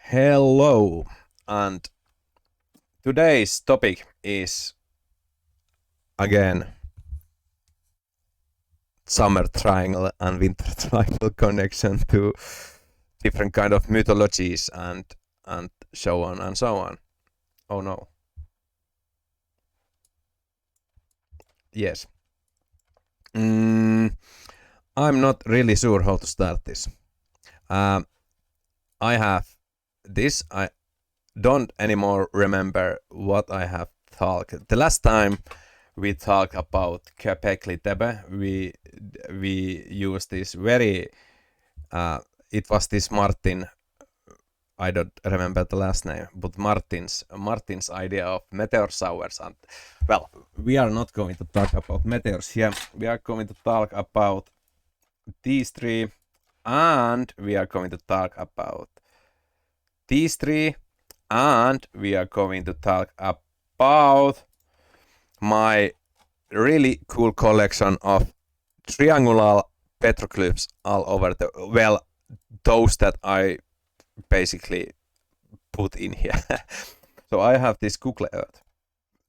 Hello, and today's topic is again summer triangle and winter triangle connection to different kind of mythologies and so on and so on. Oh no. Yes. I'm not really sure how to start this. I have this. I don't anymore remember what I have talked. The last time we talked about Köpekli Tepe, we used this very. It was this Martin. I don't remember the last name, but Martin's idea of meteor showers. And well, we are not going to talk about meteors here. We are going to talk about these three, and we are going to talk about these three, and we are going to talk about my really cool collection of triangular petroglyphs all over the those that I basically put in here. So I have this Google Earth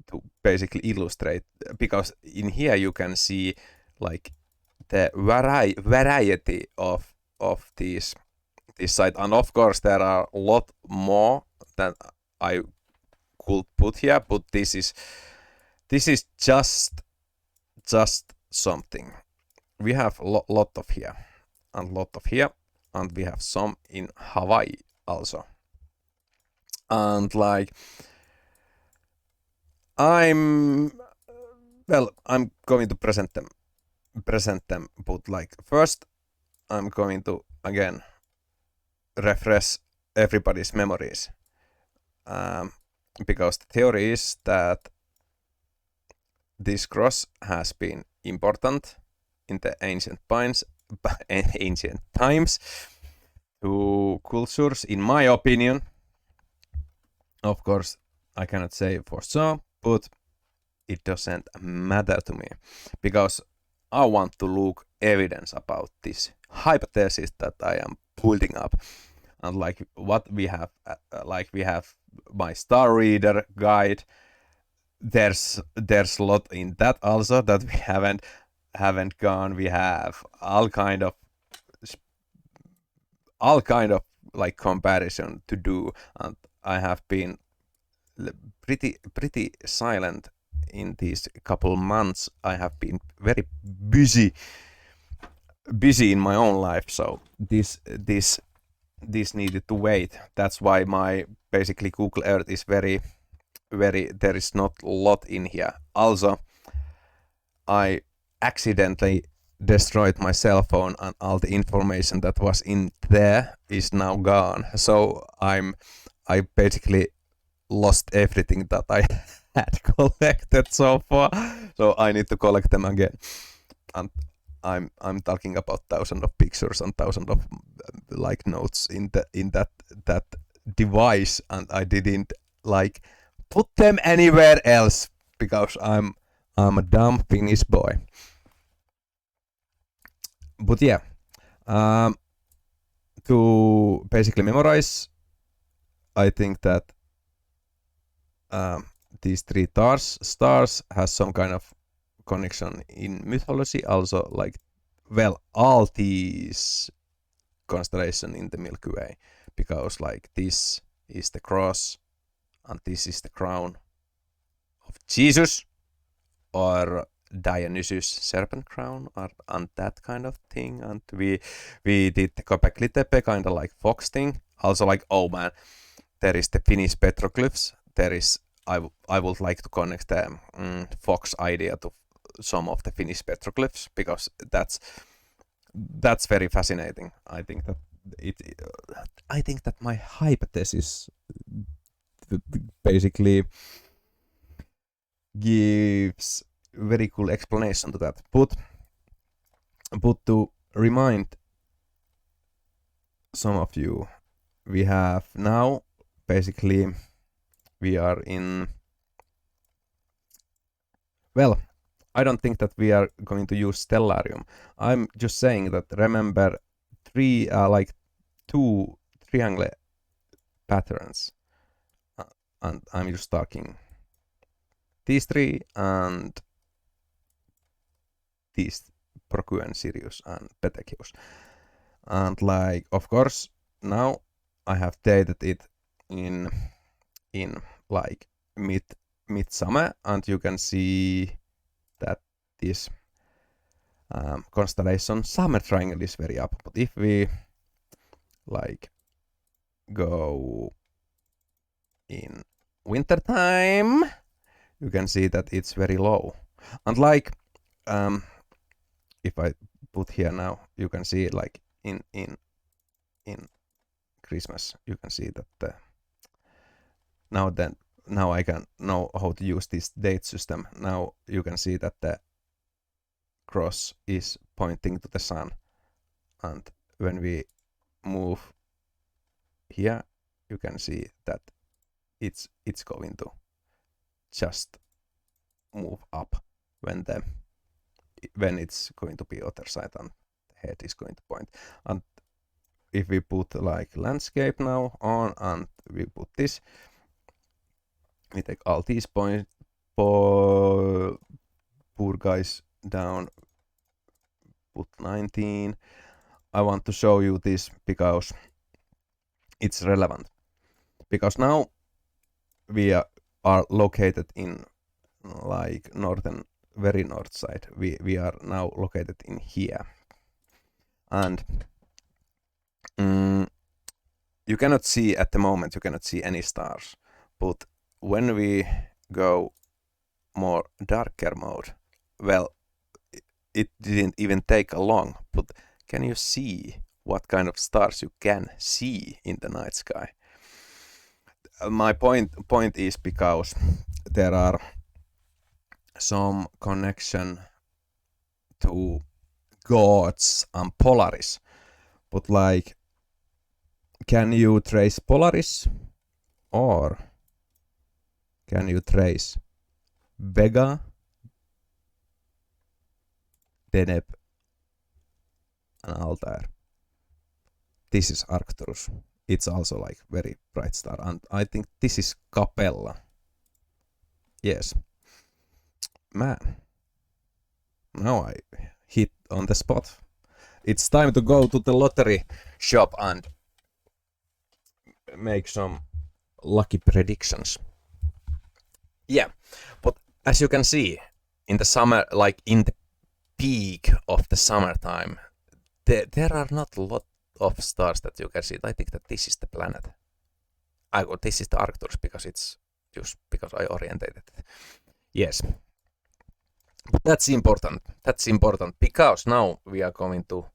to basically illustrate, because in here you can see like the variety of these site, and of course there are a lot more than I could put here, but this is just something. We have a lot of here and lot of here, and we have some in Hawaii also. And like I'm going to present them, but like first I'm going to again refresh everybody's memories, because the theory is that this cross has been important in the ancient times to cultures, in my opinion. Of course, I cannot say for sure, but it doesn't matter to me, because I want to look evidence about this hypothesis that I am putting up. And like what we have, we have my star reader guide. There's a lot in that also that we haven't gone. We have all kind of like comparison to do, and I have been pretty silent in these couple months. I have been very busy in my own life, so this needed to wait. That's why my basically Google Earth is very there is not a lot in here. Also, I accidentally destroyed my cell phone, and all the information that was in there is now gone. So I basically lost everything that I had collected so far. So I need to collect them again. And I'm talking about thousands of pictures and thousands of like notes in that device, and I didn't like put them anywhere else because I'm a dumb Finnish boy. But yeah, to basically memorize, I think that these three stars has some kind of connection in mythology. Also, like all these constellation in the Milky Way, because like this is the cross and this is the crown of Jesus, or Dionysus serpent crown, or and that kind of thing. And we did the Göbekli Tepe kind of like fox thing. Also like, oh man, there is the Finnish petroglyphs. There is I would like to connect the fox idea to some of the Finnish petroglyphs, because that's very fascinating. I think that my hypothesis basically gives very cool explanation to that. But to remind some of you, we have now basically we are in, I don't think that we are going to use Stellarium. I'm just saying that remember two triangle patterns, and I'm just talking these three and these Procyon, Sirius, and Petechius. And like, of course, now I have dated it in like midsummer, and you can see that this constellation summer triangle is very up. But if we like go in winter time, you can see that it's very low. And like if I put here now, you can see like in Christmas, you can see that now I can know how to use this date system. Now you can see that the cross is pointing to the sun, and when we move here, you can see that it's going to just move up when it's going to be other side and the head is going to point. And if we put like landscape now on and we put this, we take all these poor guys down, put 19. I want to show you this because it's relevant. Because now we are located in like very north side. We are now located in here. And you cannot see at the moment, you cannot see any stars. But when we go more darker mode, well, it didn't even take long, but can you see what kind of stars you can see in the night sky? My point is because there are some connection to gods and Polaris, but like, can you trace Polaris, or can you trace Vega, Deneb, and Altair? This is Arcturus. It's also like very bright star, and I think this is Capella. Yes. Man. Now I hit on the spot. It's time to go to the lottery shop and make some lucky predictions. Yeah, but as you can see, in the summer, like in the peak of the summertime, there are not a lot of stars that you can see. I think that this is the planet. This is the Arcturus because it's just because I orientated it. Yes. But that's important. That's important because now we are going to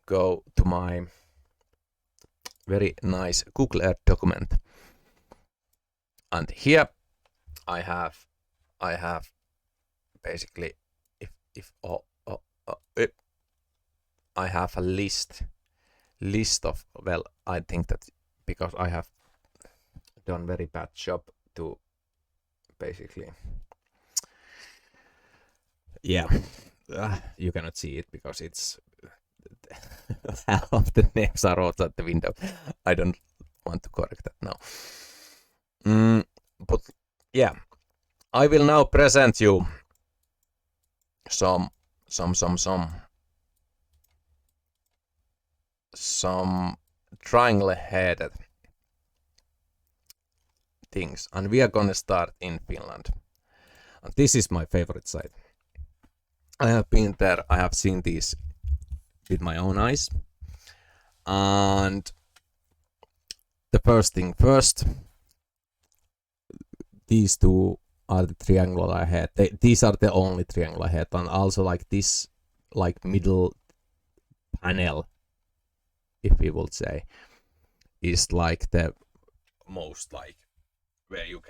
go to my very nice Google Earth document. And here I have basically I have a list of, well, I think that because I have done very bad job to basically, yeah, you cannot see it because it's half of the names are outside the window. I don't want to correct that now. But yeah, I will now present you some triangle-headed things, and we are gonna start in Finland. And this is my favorite site. I have been there. I have seen these with my own eyes. And the first thing first, these two are the triangular head. These are the only triangular head, and also like this, like middle panel, if we would say, is like the most like where you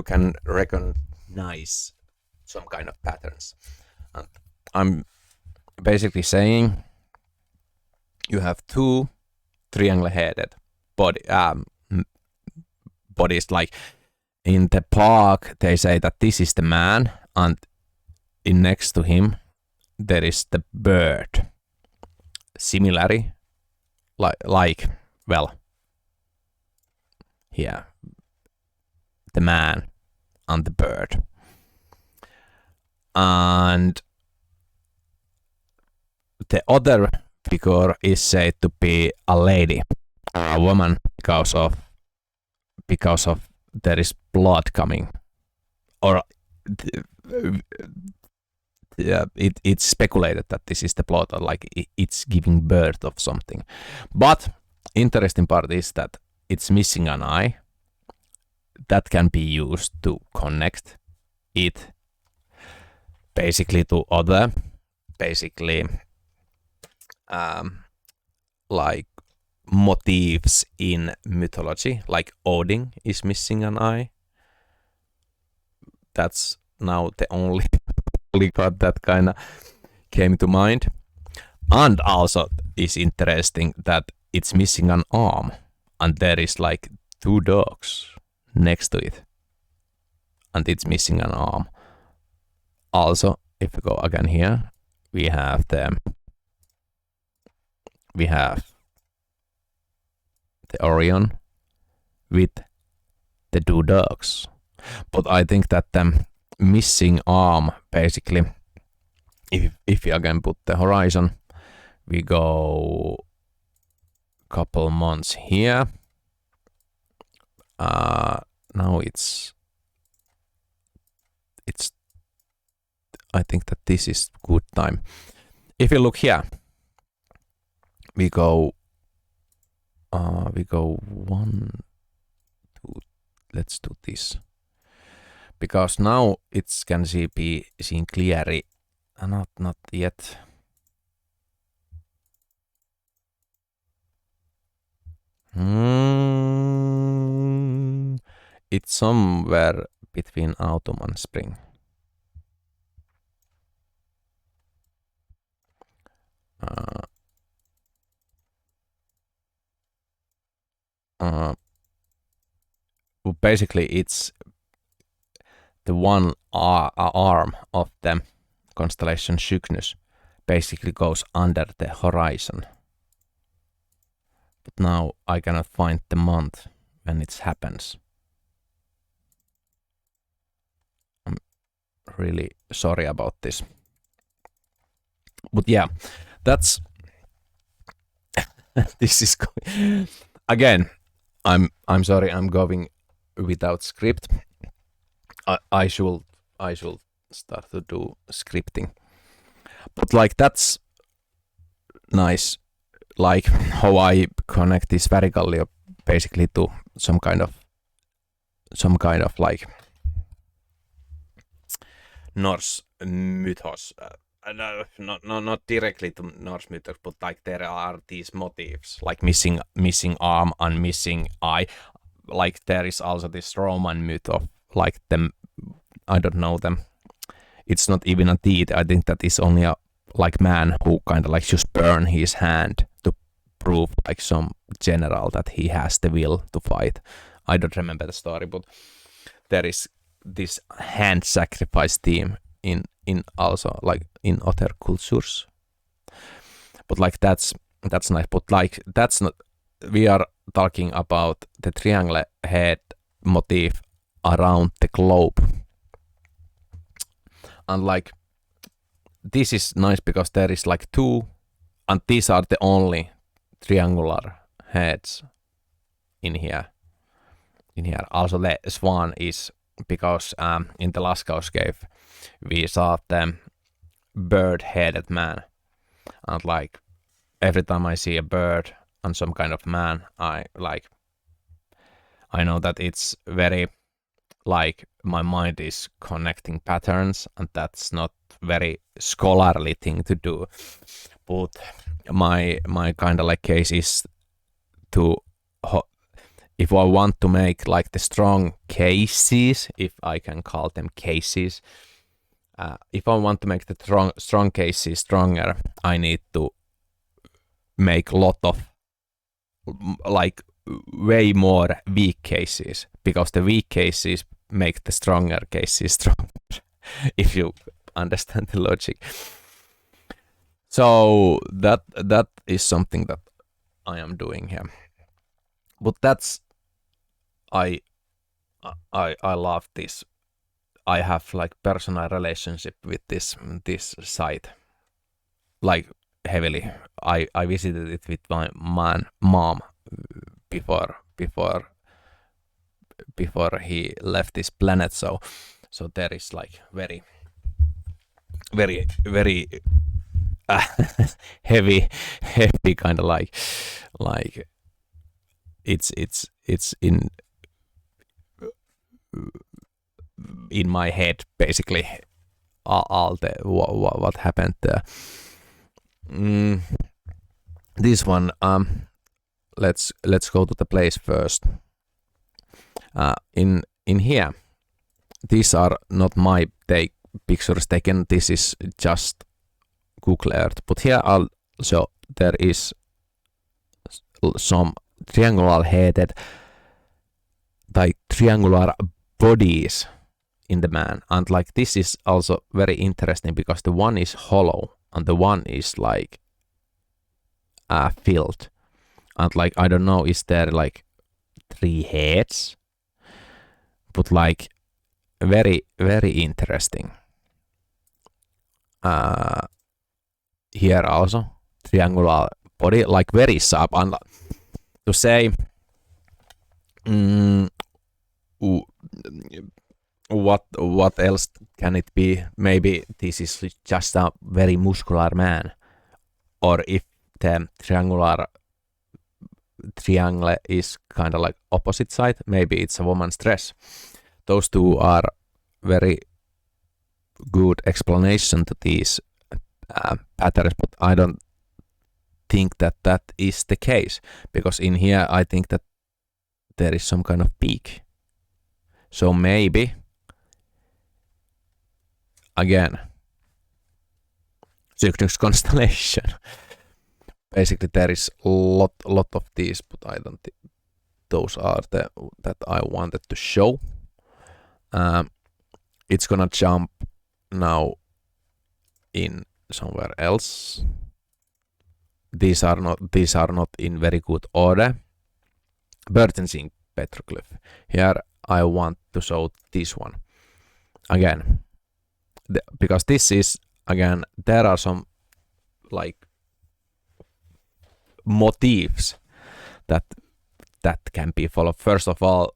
can recognize some kind of patterns. And I'm basically saying you have two triangle-headed bodies. Like in the park, they say that this is the man, and in next to him there is the bird. Similarly, like well, here, the man and the bird. And the other figure is said to be a lady, a woman, because of there is blood coming, or it's speculated that this is the blood, or like it's giving birth of something. But interesting part is that it's missing an eye. That can be used to connect it basically to other, like motifs in mythology, like Odin is missing an eye. That's now the only god that kind of came to mind. And also is interesting that it's missing an arm, and there is like 2 dogs next to it, and it's missing an arm. Also, if we go again here, we have the Orion with the 2 dogs. But I think that the missing arm, basically, if we again put the horizon, we go couple months here. Now it's I think that this is good time. If you look here, we go 1, 2. Let's do this, because now it can be seen clearly. Not yet. It's somewhere between autumn and spring. Basically, it's the one arm of the constellation Cygnus basically goes under the horizon. But now I cannot find the month when it happens. I'm really sorry about this. But yeah, that's this is again. I'm sorry. I'm going without script. I should start to do scripting. But like that's nice. Like how I connect this vertically basically to some kind of like Norse mythos. Not directly to Norse mythos, but like there are these motifs, like missing arm and missing eye. Like there is also this Roman myth of like them. I don't know them. It's not even a deed. I think that is only a like man who kind of like just burn his hand to prove like some general that he has the will to fight. I don't remember the story, but there is this hand sacrifice theme in also like in other cultures. But like that's nice. But like that's not. We are talking about the triangle head motif around the globe, and like this is nice because there is like 2, and these are the only triangular heads in here. Also the swan is because in the Lascaux cave we saw the bird-headed man, and like every time I see a bird and some kind of man, I know that it's very like my mind is connecting patterns, and that's not very scholarly thing to do. But my kind of like case is to if I want to make like the strong cases, if I can call them cases, if I want to make the strong cases stronger, I need to make a lot of like way more weak cases, because the weak cases make the stronger cases stronger. If you understand the logic. So that is something that I am doing here. But that's I I love this. I have like personal relationship with this site, like heavily. I visited it with my mom before before he left this planet. So there is like very heavy kind of like it's in my head basically all the what happened there. This one, let's go to the place first. In here, these are not my pictures taken. This is just Google Earth. But here also there is some triangular headed, like triangular bodies in the man, and like this is also very interesting because the one is hollow and the one is like filled, and like I don't know, is there like 3 heads, but like very interesting. Here also triangular body, like very sharp, and to say what else can it be? Maybe this is just a very muscular man, or if the triangle is kind of like opposite side, maybe it's a woman's dress. Those two are very good explanation to these patterns, but I don't think that is the case, because in here I think that there is some kind of peak. So maybe again Cygnus constellation. Basically there is lot of these, but I don't think those are the that I wanted to show. It's gonna jump now in somewhere else. These are not in very good order. Bertensing petroglyph. Here I want to show this one again, because this is again, there are some like motifs that can be followed. First of all,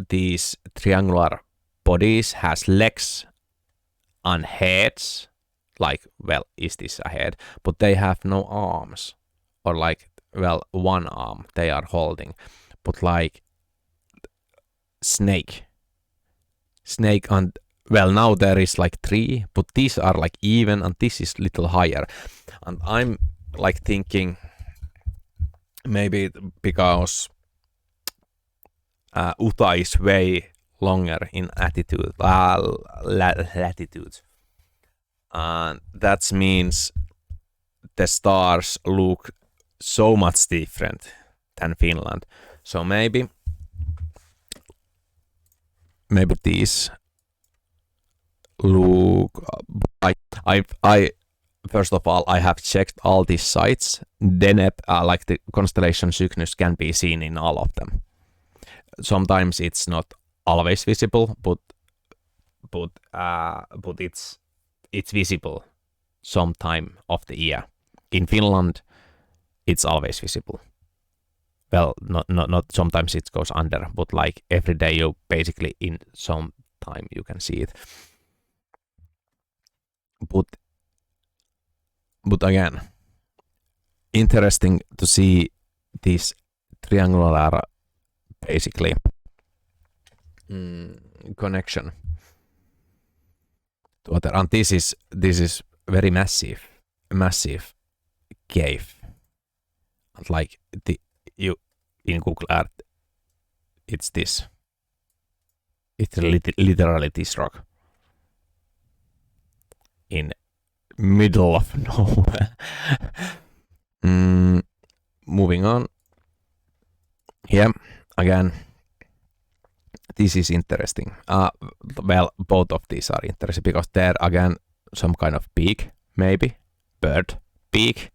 these triangular bodies has legs and heads. Like, well, is this a head? But they have no arms, or like, well, one arm they are holding. But like snake, and well, now there is like 3, but these are like even, and this is little higher. And I'm like thinking maybe because Uta is way longer in latitudes, and that means the stars look so much different than Finland. So maybe these look like I first of all I have checked all these sites. Deneb, like the constellation Cygnus, can be seen in all of them. Sometimes it's not always visible, but it's visible some time of the year. In Finland, it's always visible. Well, not sometimes it goes under, but like every day you basically in some time you can see it. But again, interesting to see this triangular basically connection to other. And this is very massive cave. And like you in Google Earth, it's this. It's literally this rock in middle of nowhere. Moving on. Here again, this is interesting. Well, both of these are interesting because there again some kind of beak, maybe bird beak,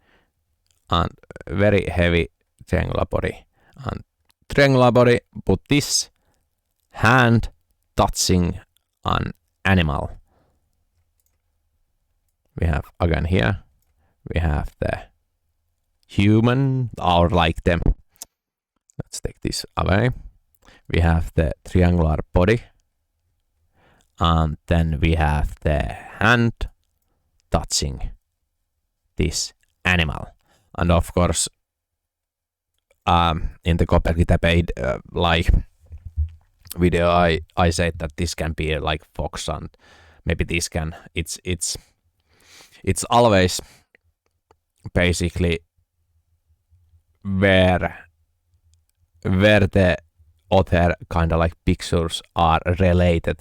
and very heavy triangular body, and triangular body, but this hand touching an animal. We have again here, we have the human, or like the, let's take this away. We have the triangular body, and then we have the hand touching this animal. And of course, in the Göbekli Tepe like video, I said that this can be like fox, and maybe this can. It's always basically where the other kind of like pictures are related,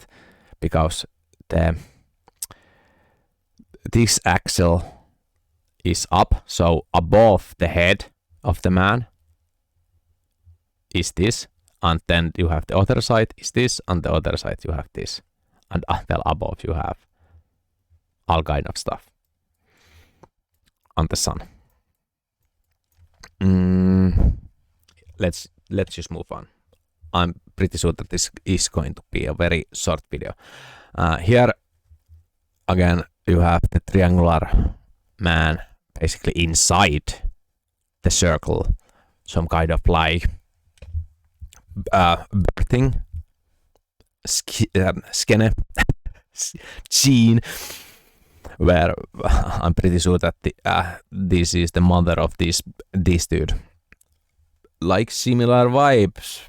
because this axle is up, so above the head of the man is this, and then you have the other side is this, and the other side you have this, and well, above you have all kind of stuff on the sun. Let's just move on. I'm pretty sure that this is going to be a very short video. Here again you have the triangular man basically inside the circle, some kind of like birthing scene, where I'm pretty sure that this is the mother of this dude. Like similar vibes,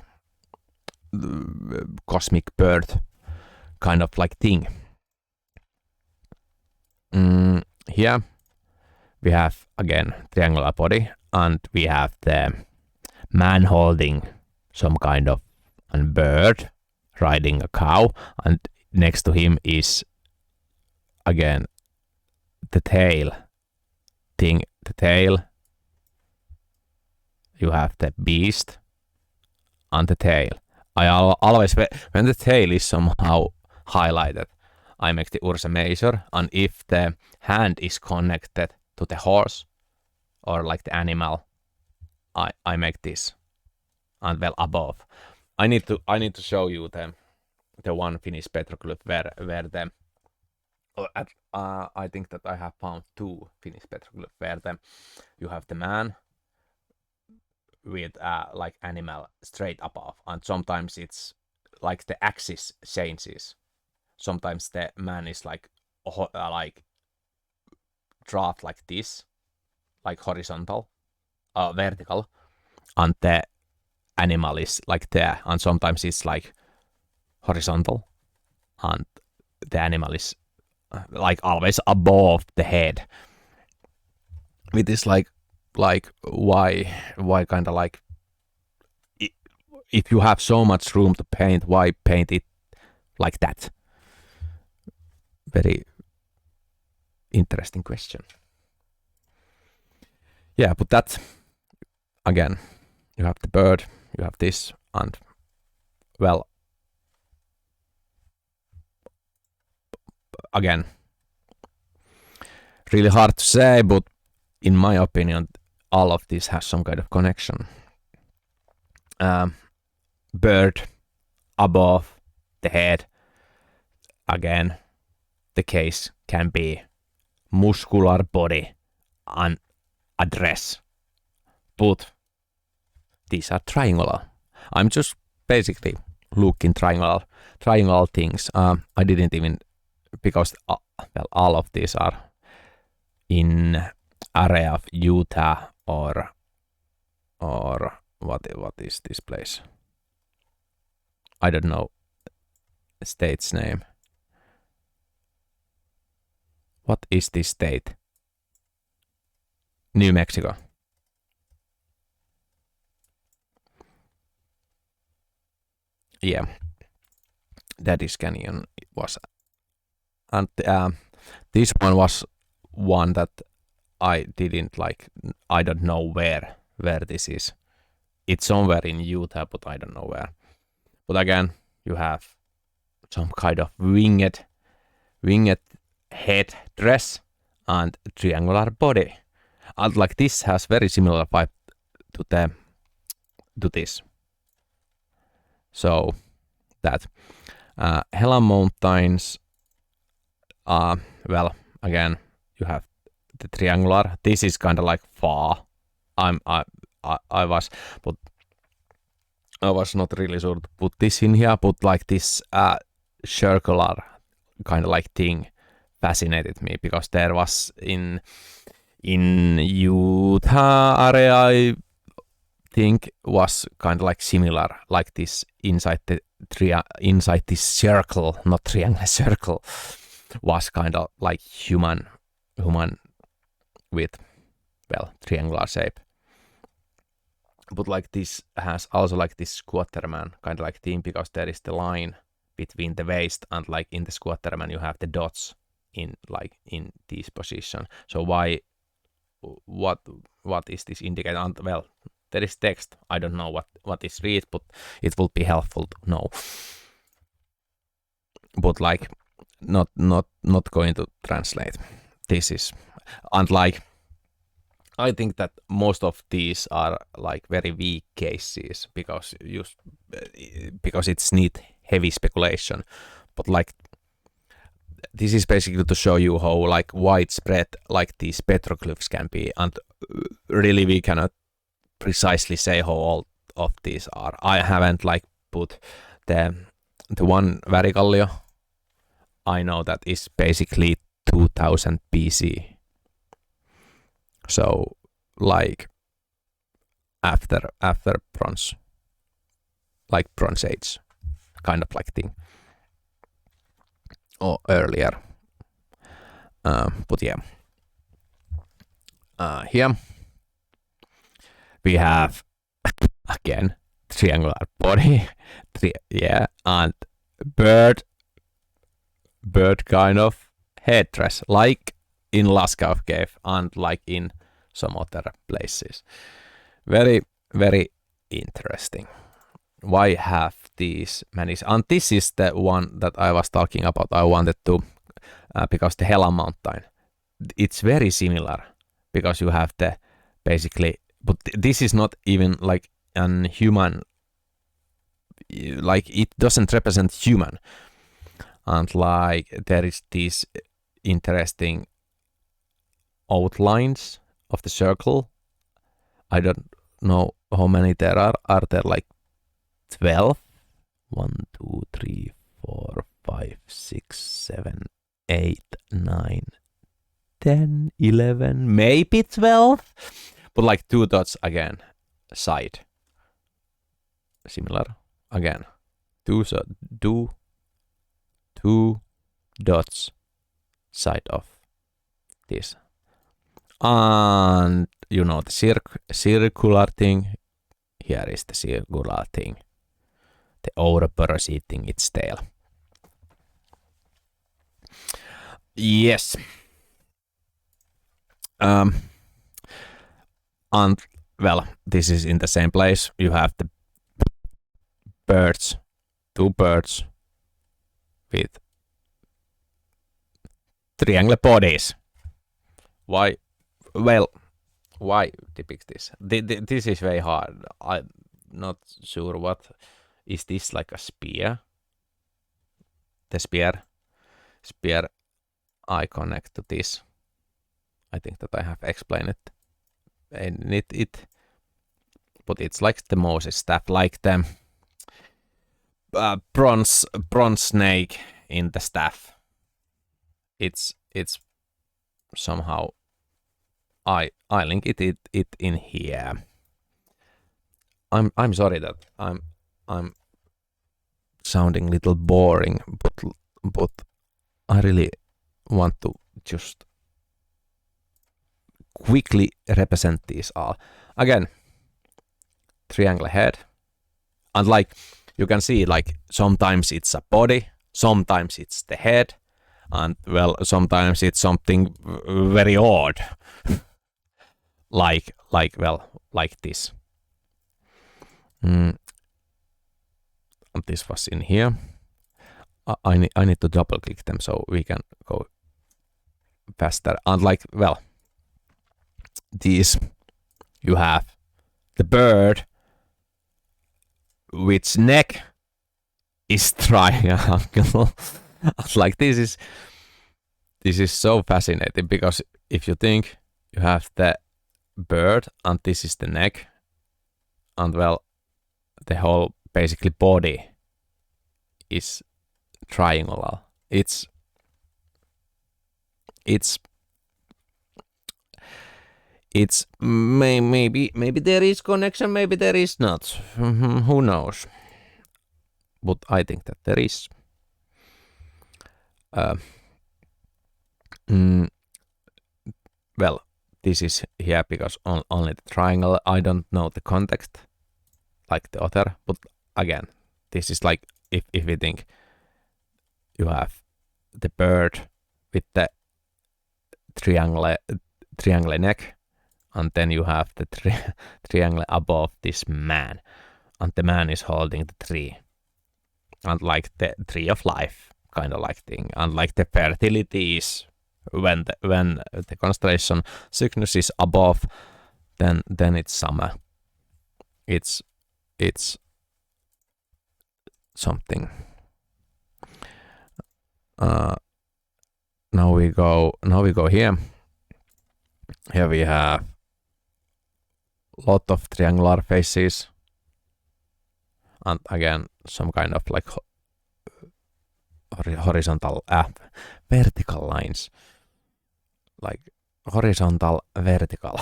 cosmic bird kind of like thing. Here we have again triangular body, and we have the man holding some kind of a bird riding a cow, and next to him is again the tail thing. The tail, you have the beast and the tail. I always, when the tail is somehow highlighted, I make the Ursa Major, and if the hand is connected to the horse or like the animal, I make this, and well above. I need to show you the one Finnish petroglyph where the I think that I have found two Finnish petroglyphs where you have the man with like animal straight above, and sometimes it's like the axis changes. Sometimes the man is like draft like this, like horizontal, vertical, and the animal is like there, and sometimes it's like horizontal, and the animal is like always above the head. It is like why kind of like, if you have so much room to paint, why paint it like that? Very interesting question. Yeah, but that again, you have the bird, you have this, and well, again, really hard to say, but in my opinion, all of this has some kind of connection. Bird above the head, again, the case can be muscular body and a dress, but these are triangular. I'm just basically looking triangular things. I didn't even, because well, all of these are in area of Utah or what is this place? I don't know the state's name. What is this state? New Mexico. Yeah, Daddy's Canyon was, and this one was one that I didn't like. I don't know where this is. It's somewhere in Utah, but I don't know where. But again, you have some kind of winged head dress and triangular body, and like this has very similar vibe to this. So that Hela Mountains. Well, again, you have the triangular. This is kind of like far. I was, but I was not really sure to put this in here. But like this circular kind of like thing fascinated me, because there was in Utah area, I think, was kind of like similar, like this inside this circle, not triangle, circle, was kind of like human with, well, triangular shape. But like this has also like this Squatterman kind of like theme, because there is the line between the waist, and like in the Squatterman you have the dots in this position. So what is this indicator? And well, there is text. I don't know what is read, but it will be helpful to know. But like not going to translate. This is, and like I think that most of these are like very weak cases, because it's need heavy speculation. But like this is basically to show you how like widespread like these petroglyphs can be, and really we cannot precisely say how old of these are. I haven't like put the one Varikallio. I know that is basically 2000 BC. So like after bronze, like Bronze Age kind of like thing, or earlier. But yeah, here we have again triangular body, and bird kind of headdress, like in Lascaux Cave and like in some other places. Very, very interesting. Why have these many? And this is the one that I was talking about. I wanted to, because the Hela Mountain, it's very similar, because you have the basically, but this is not even like an human, like it doesn't represent human. And like there is these interesting outlines of the circle. I don't know how many there are. Are there like 12? 1, 2, 3, 4, 5, 6, 7, 8, 9, 10, 11, maybe 12? But like 2 dots again, side. Similar again. 2 dots side of this. And you know the circular thing. Here is the circular thing. The Ouroboros eating its tail. Yes. And well, this is in the same place. You have the birds, 2 birds with triangle bodies. Why? Well, why depict this? This is very hard. I'm not sure what is this, like a spear. The spear I connect to this. I think that I have explained it. And it but it's like the Moses staff, like the bronze snake in the staff. It's somehow I link it in here. I'm sorry that I'm sounding a little boring, but I really want to just quickly represent these all. Again, triangle head, and like you can see, like sometimes it's a body, sometimes it's the head, and well, sometimes it's something very odd. like this. And this was in here. I need to double click them so we can go faster. And like, well, these, you have the bird, which neck is triangle. Like this is so fascinating, because if you think you have the bird and this is the neck, and well, the whole basically body is triangular. It's maybe there is connection, maybe there is not. Who knows? But I think that there is. Well, this is here because only the triangle. I don't know the context like the other, but again, this is like if we think you have the bird with the triangle neck, and then you have the triangle above this man, and the man is holding the tree, and like the tree of life kind of like thing, and like the fertility is when the constellation Cygnus is above, then it's summer. It's something. Now we go here. Here we have lot of triangular faces, and again some kind of like horizontal vertical lines, like horizontal vertical.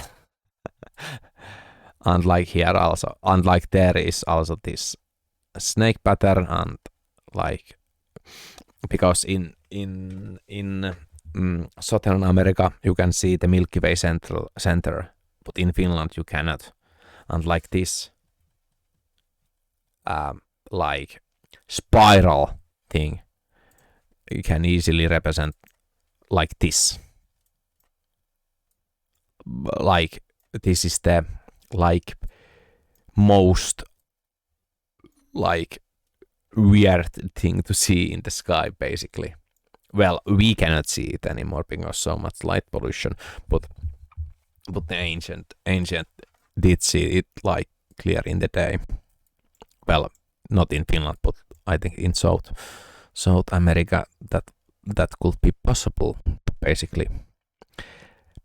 And like here also, and like there is also this snake pattern, and like because in Southern America you can see the Milky Way center, but in Finland you cannot. And like this like spiral thing, you can easily represent like this. Like this is the like most like weird thing to see in the sky, basically. Well, we cannot see it anymore because so much light pollution, but the ancient did see it like clear in the day. Well, not in Finland, but I think in South America that could be possible. Basically,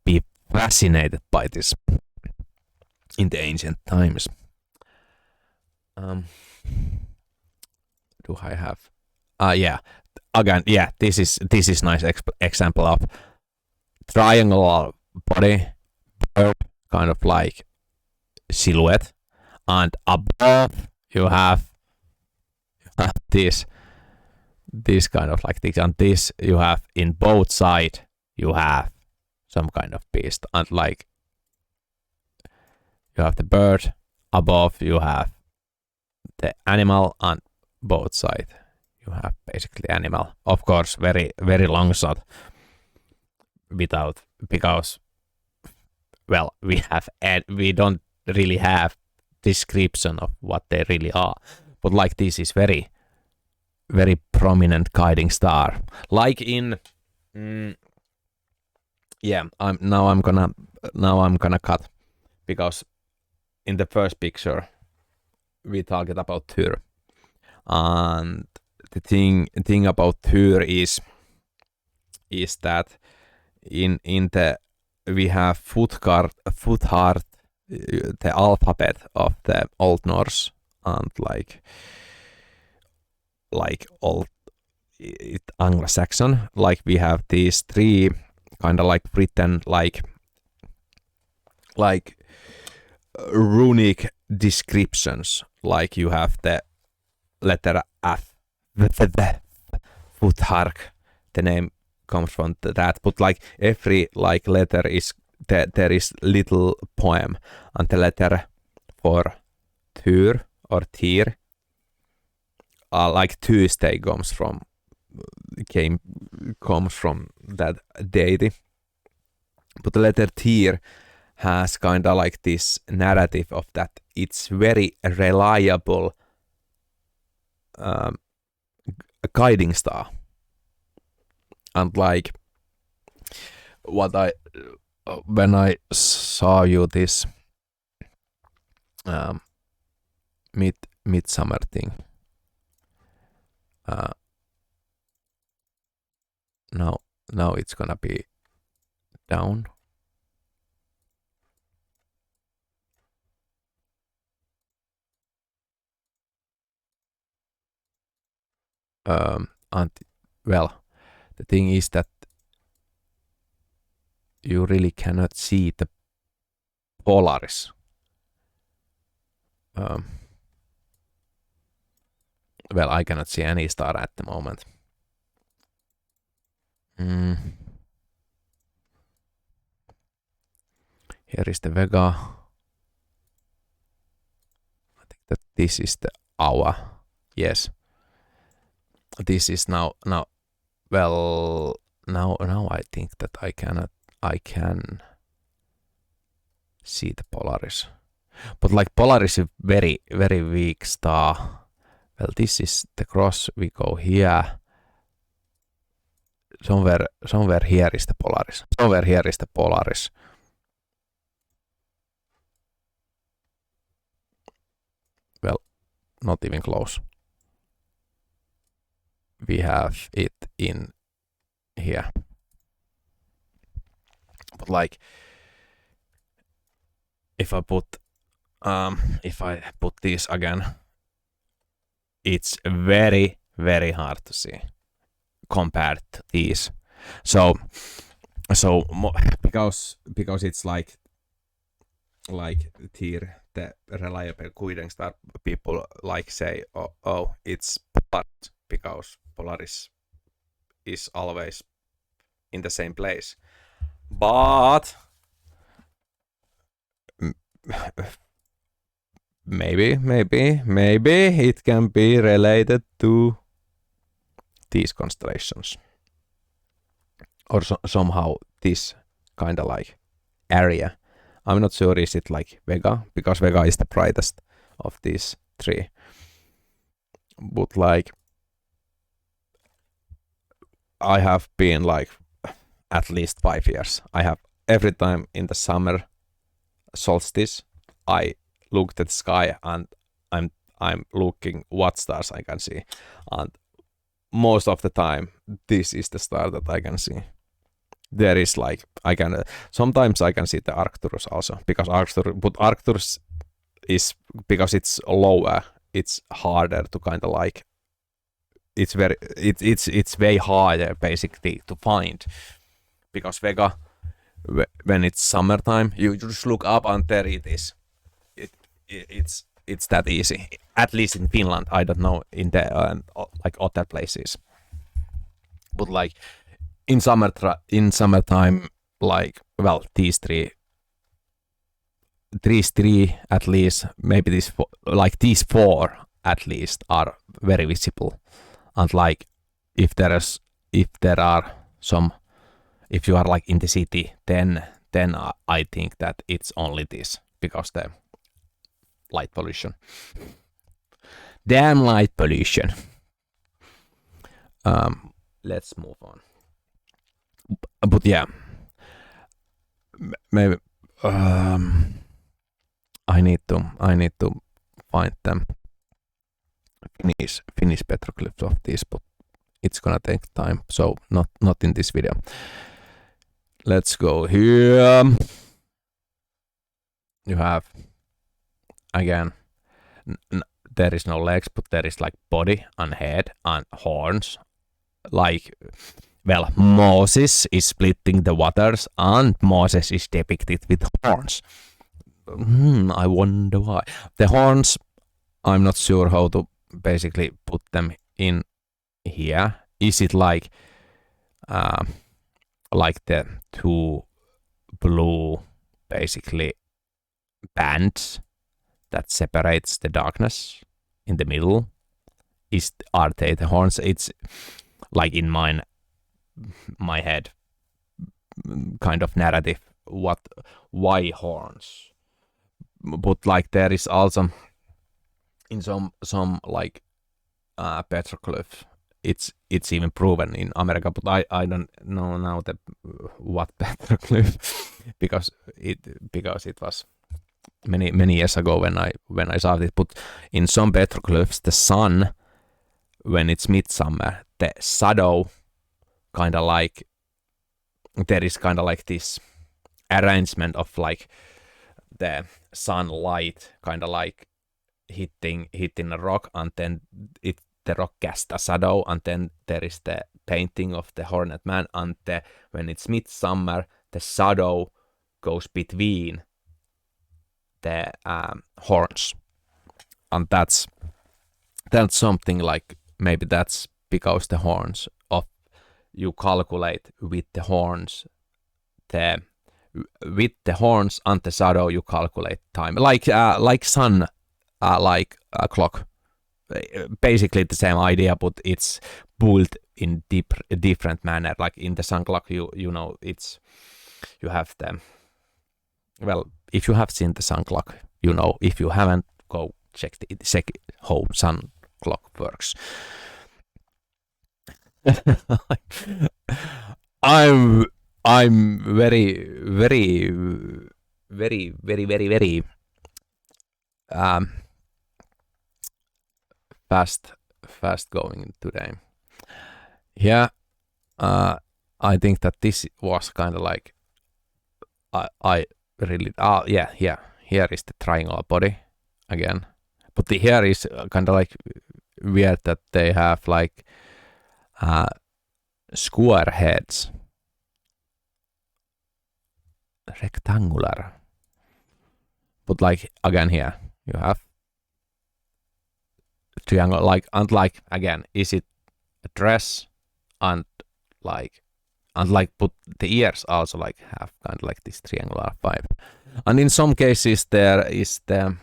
be fascinated by this in the ancient times. Do I have? Yeah. Again, yeah. This is nice example of triangular body, bird kind of like silhouette, and above you have this kind of like this, and this you have in both sides. You have some kind of beast, and like you have the bird above, you have the animal, and both sides you have basically animal. Of course, very long shot without, because well, we don't really have description of what they really are, but like this is very prominent guiding star, like in yeah. I'm gonna cut, because in the first picture we talked about Tyr, and the thing about Tyr is that in the we have footchart, the alphabet of the Old Norse, and like old Anglo-Saxon, like we have these three kind of like written like runic descriptions. Like you have the letter F, the Futhark, the name comes from that, but like every like letter is there is little poem, and the letter for Tyr or Tyr, like Tuesday comes from that deity, but the letter Tyr has kind of like this narrative of that it's very reliable guiding star. And like when I saw you this midsummer thing, Now it's gonna be down. And well, the thing is that you really cannot see the Polaris. Well, I cannot see any star at the moment. Here is the Vega. I think that this is the hour. Yes. This is now well now I think that I can see the Polaris. But like Polaris is very, very weak star. Well, this is the cross. We go here. Somewhere here is the Polaris. Somewhere here is the Polaris. Well, not even close. We have it in here. But like, if I put this again, it's very, very hard to see compared to these. So because it's like here the reliable Guiding Star people like say oh it's Polaris because Polaris is always in the same place, but maybe it can be related to these constellations or somehow this kind of like area. I'm not sure is it like Vega, because Vega is the brightest of these three, but like I have been like at least 5 years. I have every time in the summer solstice I looked at the sky and I'm looking what stars I can see, and most of the time this is the star that I can see. There is like sometimes I can see the Arcturus also, because Arcturus is, because it's lower, it's harder to kind of like, it's way harder basically to find, because Vega, when it's summertime, you just look up and there it is. It's that easy, at least in Finland. I don't know in the like other places, but like in summertime, like, well, these three at least, maybe these four at least are very visible. And like if you are like in the city, then I think that it's only this, because the light pollution. Damn light pollution. Let's move on. But yeah, maybe I need to find them Finnish petroglyphs of this, but it's gonna take time, so not in this video. Let's go here. You have again, there is no legs, but there is like body and head and horns. Like, well, Moses is splitting the waters and Moses is depicted with horns. I wonder why. The horns, I'm not sure how to basically put them in here. Is it like the two blue basically bands that separates the darkness in the middle? Are they the horns? It's like in my head kind of narrative, why horns? But like there is also in some like petroglyph, it's even proven in America, but I don't know now what petroglyph, because it was many years ago when I saw it. But in some petroglyphs the sun when it's midsummer, the shadow kind of like, there is kind of like this arrangement of like the sunlight kind of like hitting a rock, and then the rock casts a shadow, and then there is the painting of the hornet man, and when it's midsummer, the shadow goes between the horns, and that's something like, maybe that's because the horns of, you calculate with the horns, with the horns and the shadow, you calculate time like sun, like a clock. Basically the same idea, but it's built in different manner. Like in the sun clock, you know, it's, you have the, well, if you have seen the sun clock, you know. If you haven't, go check how sun clock works. I'm very fast going today. Yeah, I think that this was kind of like, I really, yeah, here is the triangular body again, but the here is kind of like weird that they have like square heads, rectangular, but like again here you have triangle, like, and like again, is it a dress, and like but the ears also like have kind of like this triangular vibe, and in some cases there is the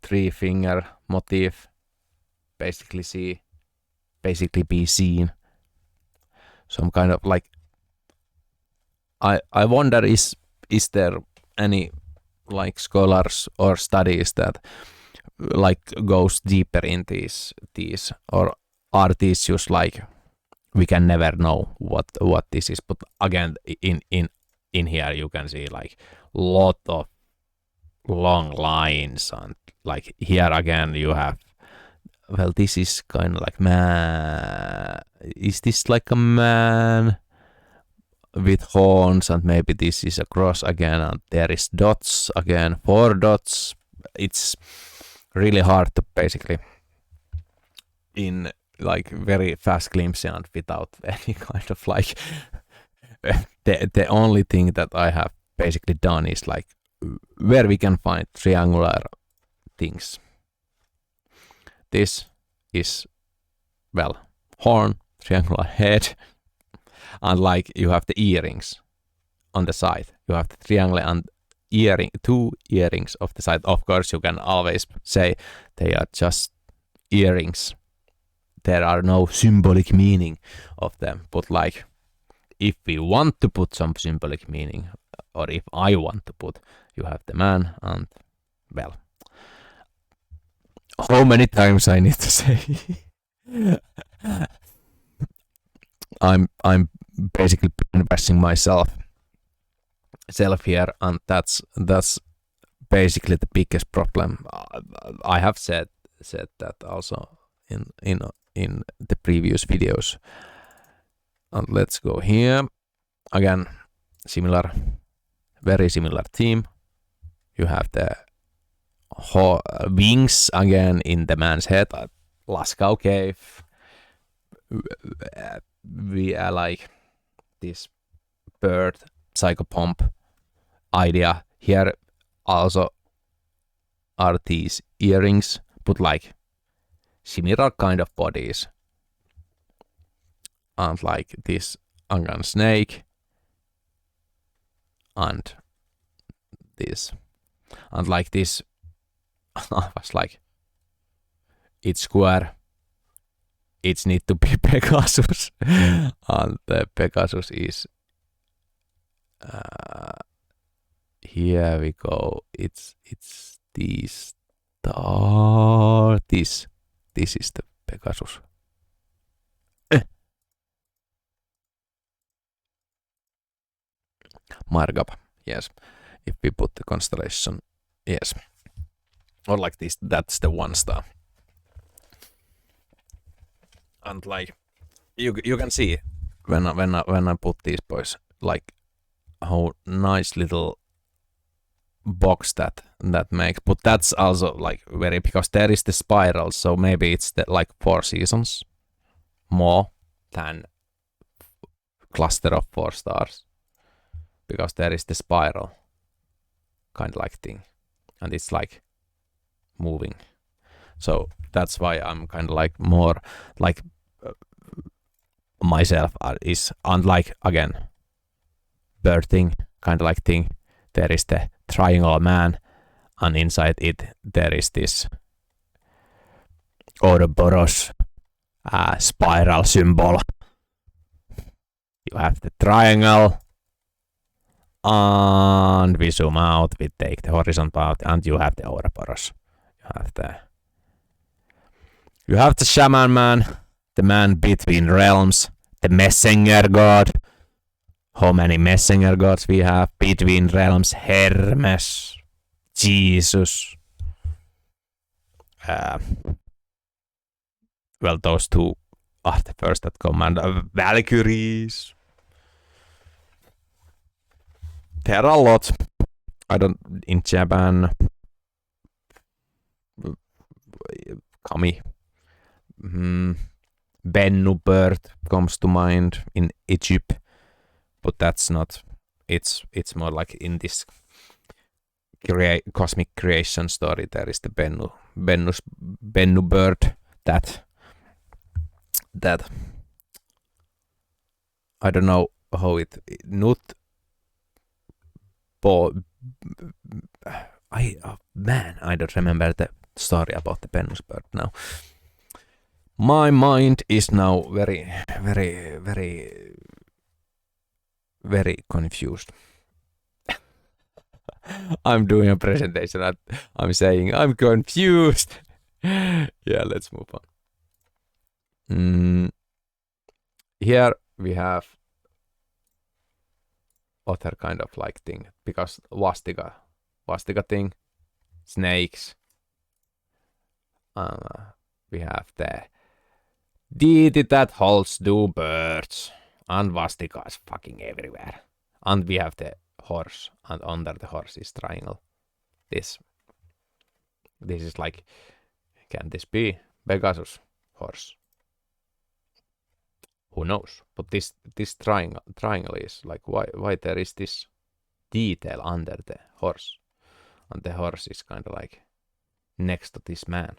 3-finger motif basically be seen. Some kind of like, I wonder, is there any like scholars or studies that like goes deeper in these, or are these just like, we can never know what this is. But again, in here you can see like lot of long lines, and like here again you have, well, this is kind of like, man, is this like a man with horns, and maybe this is a cross again, and there is dots again, 4 dots. It's really hard to basically, in like very fast glimpse and without any kind of like the only thing that I have basically done is like where we can find triangular things. This is, well, horn, triangular head, and like you have the earrings on the side. You have the triangle and earring, 2 earrings of the side. Of course, you can always say they are just earrings. There are no symbolic meaning of them. But like, if we want to put some symbolic meaning, or if I want to put, you have the man, and well, how many times I need to say? I'm basically bashing myself here, and that's basically the biggest problem. I have said that also in the previous videos. And let's go here again. Very similar theme. You have the wings again in the man's head. Lascaux Cave. We are like this bird psychopomp idea. Here also are these earrings, but like similar kind of bodies. And like this Angan snake, and this, and like this. I was like, it's square, it need to be Pegasus, and the Pegasus is here we go. It's this star. This is the Pegasus. Markup, yes. If we put the constellation, yes, or like this, that's the 1 star. and like you can see when I put these boys, like how nice little box that makes. But that's also like very, because there is the spiral, so maybe it's the like 4 seasons more than cluster of 4 stars, because there is the spiral kind of like thing, and it's like moving. So that's why I'm kind of like more like myself is unlike, again, birthing kind of like thing. There is the triangle man, and inside it there is this Ouroboros spiral symbol. You have the triangle, and we zoom out, we take the horizon out, and you have the Ouroboros. You have the shaman man, the man between realms, the messenger god. How many messenger gods we have? Between realms, Hermes, Jesus. Well, those two are the first that come, and Valkyries. There are a lot. I don't, in Japan, Kami, Bennu bird comes to mind in Egypt, but that's not. It's more like in this cosmic creation story. There is the Bennu bird that I don't know how it not. I don't remember the story about the Bennu bird now. My mind is now very, very, very, very confused. I'm doing a presentation and I'm saying I'm confused. Yeah, let's move on. Here we have other kind of like thing, because Vastika thing, snakes. We have the deity that holds 2 birds, and Vastika is fucking everywhere. And we have the horse, and under the horse is triangle. This is like, can this be Pegasus horse? Who knows? But this triangle is like, why there is this detail under the horse, and the horse is kind of like next to this man.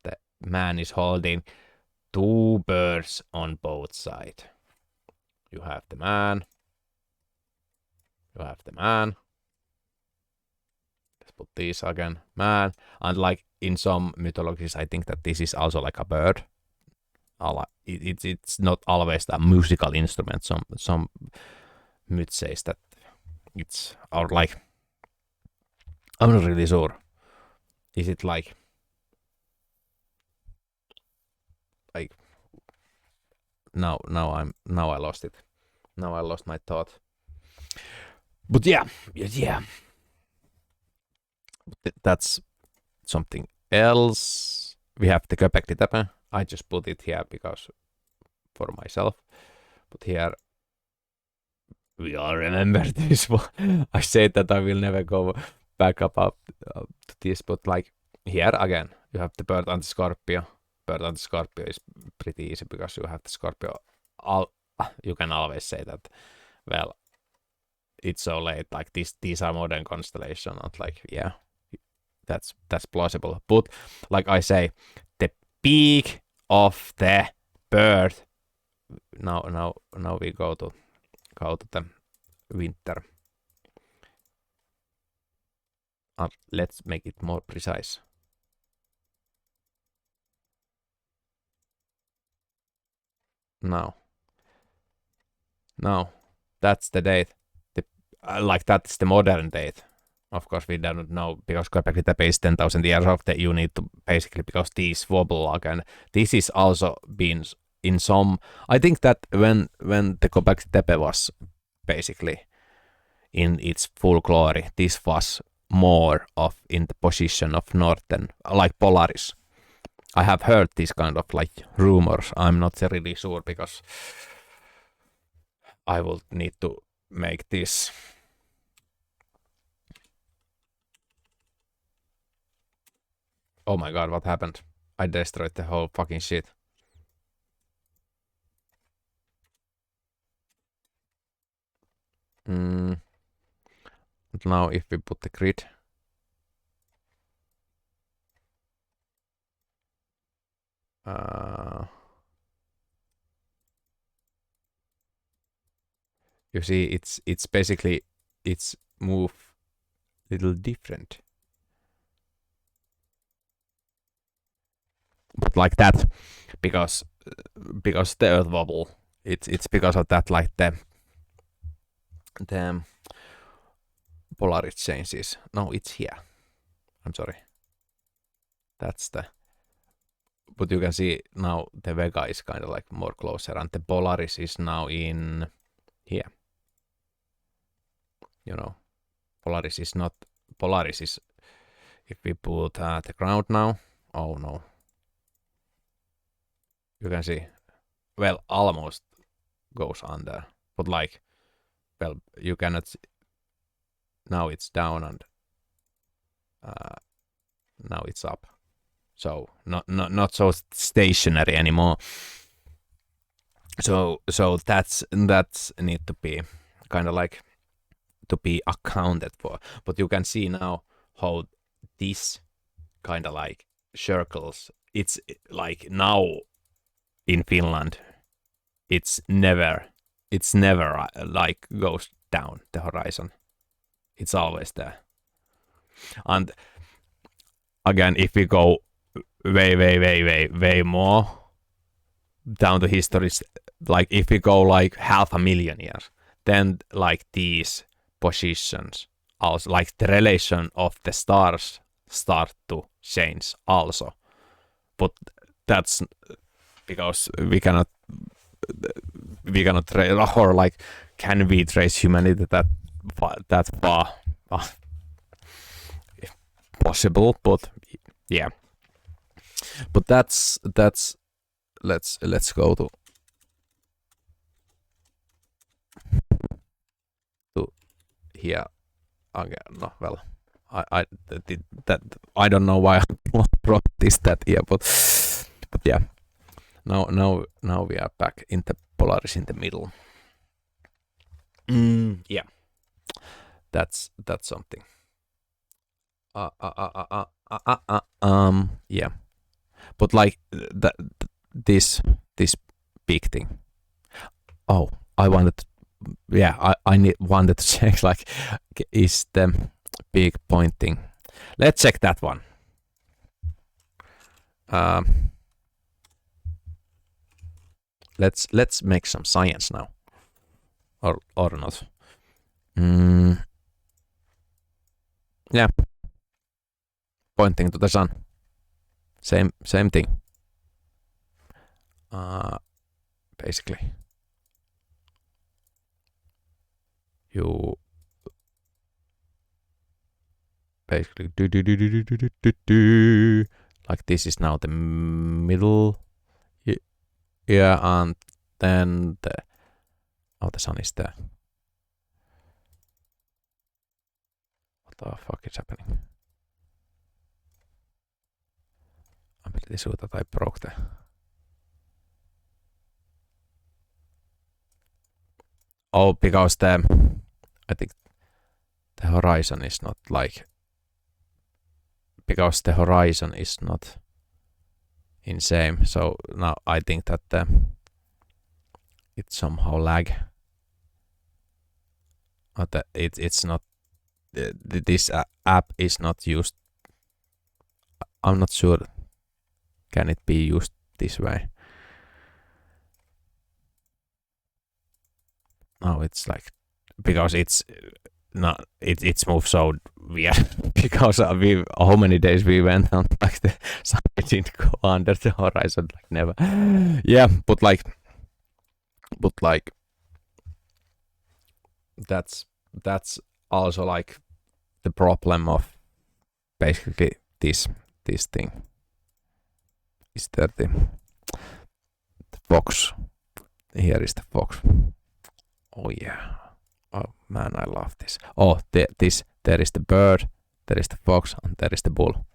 The man is holding 2 birds on both sides. You have the man. You have the man. Let's put this again, man. And like in some mythologies, I think that this is also like a bird. It's not always a musical instrument. Some myth says that it's, or like, I'm not really sure. Is it like now I lost it. Now I lost my thought. But yeah. That's something else. We have the Göbekli Tepe. I just put it here because for myself. But here we all remember this one. I said that I will never go back up to this, but like here again, you have the bird and the Scorpio. Bird and the Scorpio is pretty easy because you have the Scorpio. You can always say that, well, it's so late. Like these are modern constellation. Not like, yeah, that's plausible. But like I say, the peak of the bird. Now we go to the winter. Let's make it more precise. Now, that's the date. Like that's the modern date. Of course, we don't know because Göbekli Tepe is 10,000 years old. That you need to basically, because these wobble again. This is also been in some. I think that when the Göbekli Tepe was basically in its full glory, this was more of in the position of northern, like Polaris. I have heard this kind of like rumors. I'm not really sure because I will need to make this. Oh my god, what happened? I destroyed the whole fucking shit. But now if we put the grid. You see, it's basically it's move little different, but like that because the Earth wobble. It's because of that, like the polarity changes. No, it's here. I'm sorry. That's the. But you can see now the Vega is kind of like more closer, and the Polaris is now in here. You know, Polaris is not. Polaris is. If we put the ground now. Oh no. You can see. Well, almost goes under, but like, well, you cannot. Now it's down and now it's up. So not so stationary anymore. So that's need to be kind of like to be accounted for. But you can see now how this kind of like circles. It's like now in Finland, it's never like goes down the horizon. It's always there. And again, if we go way more down to history, like if we go like 500,000 years, then like these positions also, like the relation of the stars start to change also. But that's because we cannot trace, or like can we trace humanity that far? If possible, but yeah. But that's let's go to here again. No, well, I did that. I don't know why I brought that here, but yeah. Now we are back in the Polaris in the middle. Yeah, that's something. Yeah, but like this big thing. Oh, I wanted to, yeah, I wanted to check like is the big pointing. Let's check that one. Let's make some science now, or not. Yeah, pointing to the sun. Same thing. Basically, you basically do like this is now the middle. Yeah, and then the sun is there. What the fuck is happening? I'm pretty sure that I broke the. Oh, because I think the horizon is not like. Because the horizon is not in same, so now I think that it somehow lag. That it's not. This app is not used. I'm not sure. Can it be used this way? No, it's like because it's not. It's moved so weird because how many days we went on like the sun didn't go under the horizon, like never. Yeah, but like that's also like the problem of basically this thing. is there the fox? Here is the fox. Oh yeah. Oh man, I love this. Oh, there is the bird, there is the fox, and there is the bull.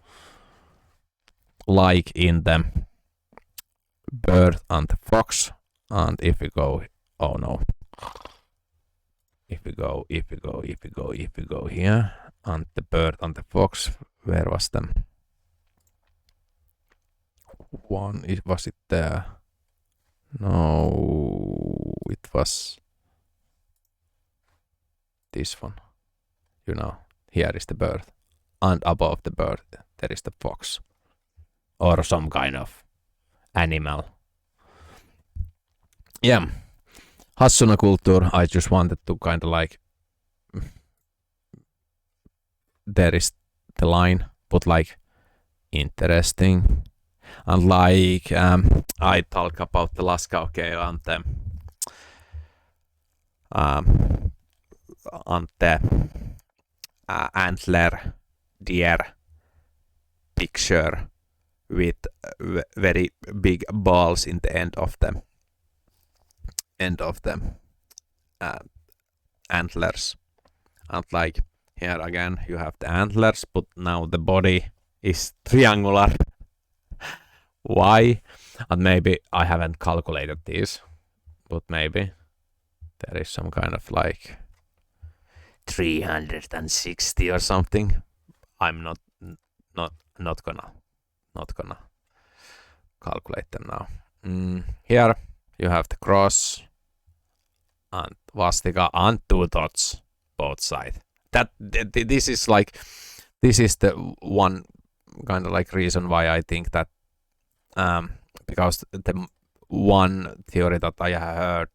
Like in the bird and the fox. And if we go, oh no. If we go here, and the bird and the fox, where was them? Was it there? No, it was this one. You know, here is the bird, and above the bird there is the fox, or some kind of animal. Yeah, Hassuna culture. I just wanted to kind of like, there is the line, but like interesting. And like I talk about the Laskauke and the antler deer picture with very big balls in the end of the antlers. And like here again you have the antlers, but now the body is triangular. Why? And maybe I haven't calculated this, but maybe there is some kind of like 360 or something. I'm not gonna calculate them now. Here you have the cross and swastika and two dots both sides. This is the one kind of like reason why I think that because the one theory that I have heard,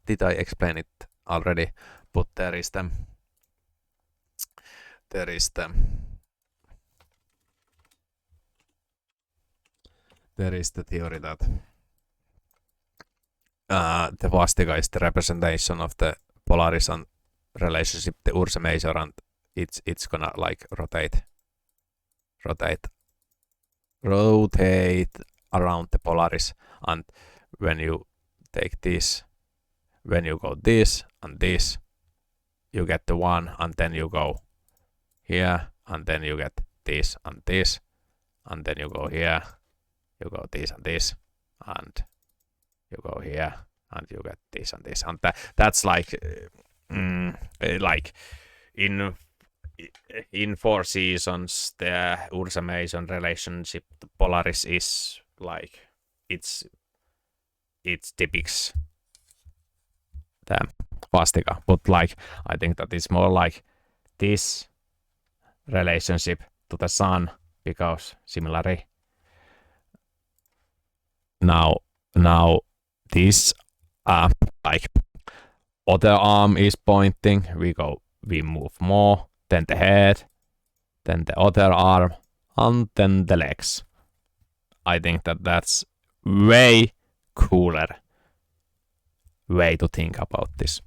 did I explain it already? But there is the theory that the swastika is the representation of the Polaris and relationship, the Ursa Major, and it's gonna like rotate around the Polaris. And when you take this, when you go this and this, you get the one, and then you go here, and then you get this and this, and then you go here, you go this and this, and you go here, and you get this and this, and that's like like in Four Seasons, the Ursa Mason relationship, the Polaris is like it depicts the swastika, but like I think that it's more like this relationship to the sun, because similarly now this like other arm is pointing, we move more, then the head, then the other arm, and then the legs. I think that that's way cooler way to think about this,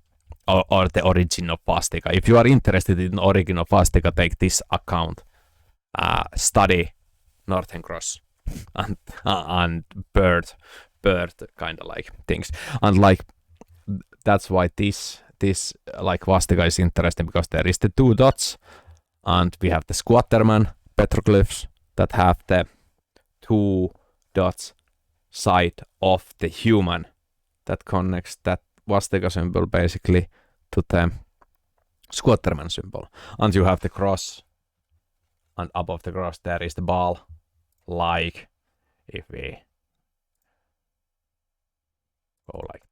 or the origin of swastika. If you are interested in the origin of swastika, take this account, study Northern Cross and bird kind of like things, and like that's why this like swastika is interesting, because there is the two dots, and we have the Squatterman petroglyphs that have the two dots side of the human that connects that swastika symbol basically to the Squatterman symbol. And you have the cross, and above the cross there is the ball, like if we go like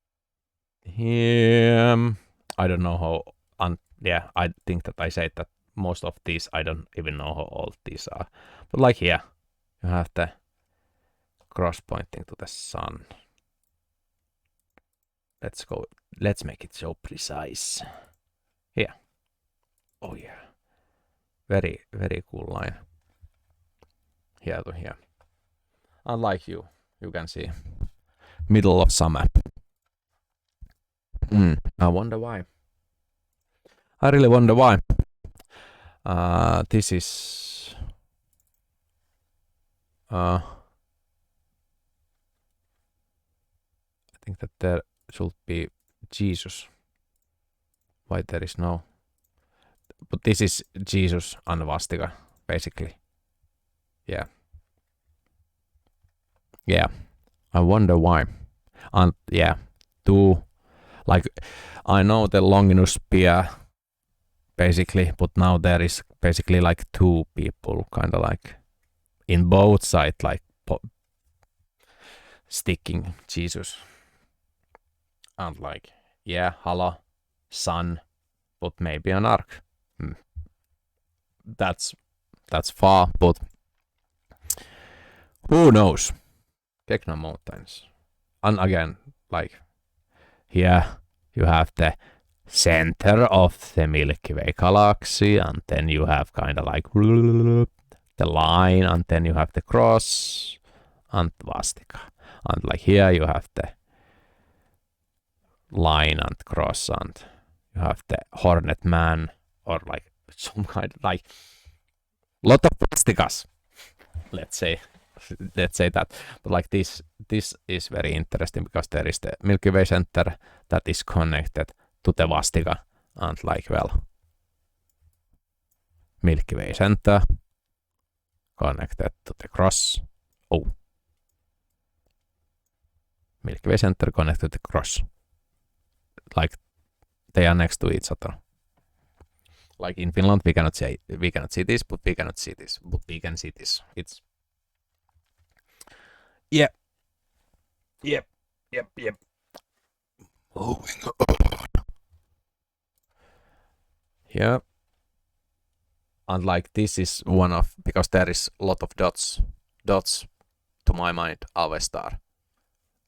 here, I don't know how, and yeah, I think that I said that most of these I don't even know how old these are, but like here you have the cross pointing to the sun. Let's make it so precise. Here. Oh yeah. Very, very cool line. Here to here. Unlike you can see middle of summer. I wonder why. I really wonder why. This is that there should be Jesus. Why there is no? But this is Jesus and Vastika, basically. Yeah. Yeah. I wonder why. And yeah, two, like, I know the Longinus spear, basically, but now there is basically like two people, kind of like in both sides, like sticking Jesus. And like, yeah, hello, sun, but maybe an ark. That's far, but who knows? Kekna Mountains. And again, like, here you have the center of the Milky Way galaxy, and then you have kind of like the line, and then you have the cross and Vastika. And like here you have the line and cross, and you have the hornet man, or like some kind of like lot of Vastikas, let's say that. But like this is very interesting because there is the Milky Way center that is connected to the Vastika, and like, well, Milky Way center connected to the cross. Oh, Milky Way center connected to the cross. Like, they are next to each other. Like in Finland, we cannot see this, but we cannot see this, but we can see this. It's yep. Moving on. Yeah. And like this is one of, because there is a lot of dots to my mind, always star.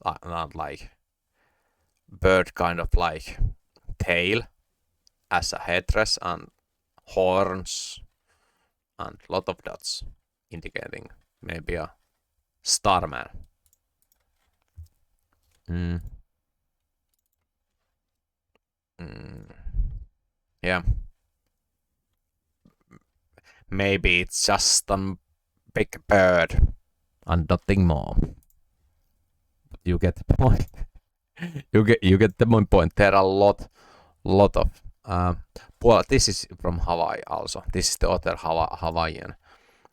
Not like bird kind of like tail as a headdress, and horns, and lot of dots indicating maybe a starman. Yeah. Maybe it's just a big bird and nothing more. You get the point. you get the point. There are a lot of. Well, this is from Hawaii also. This is the other Hawaiian,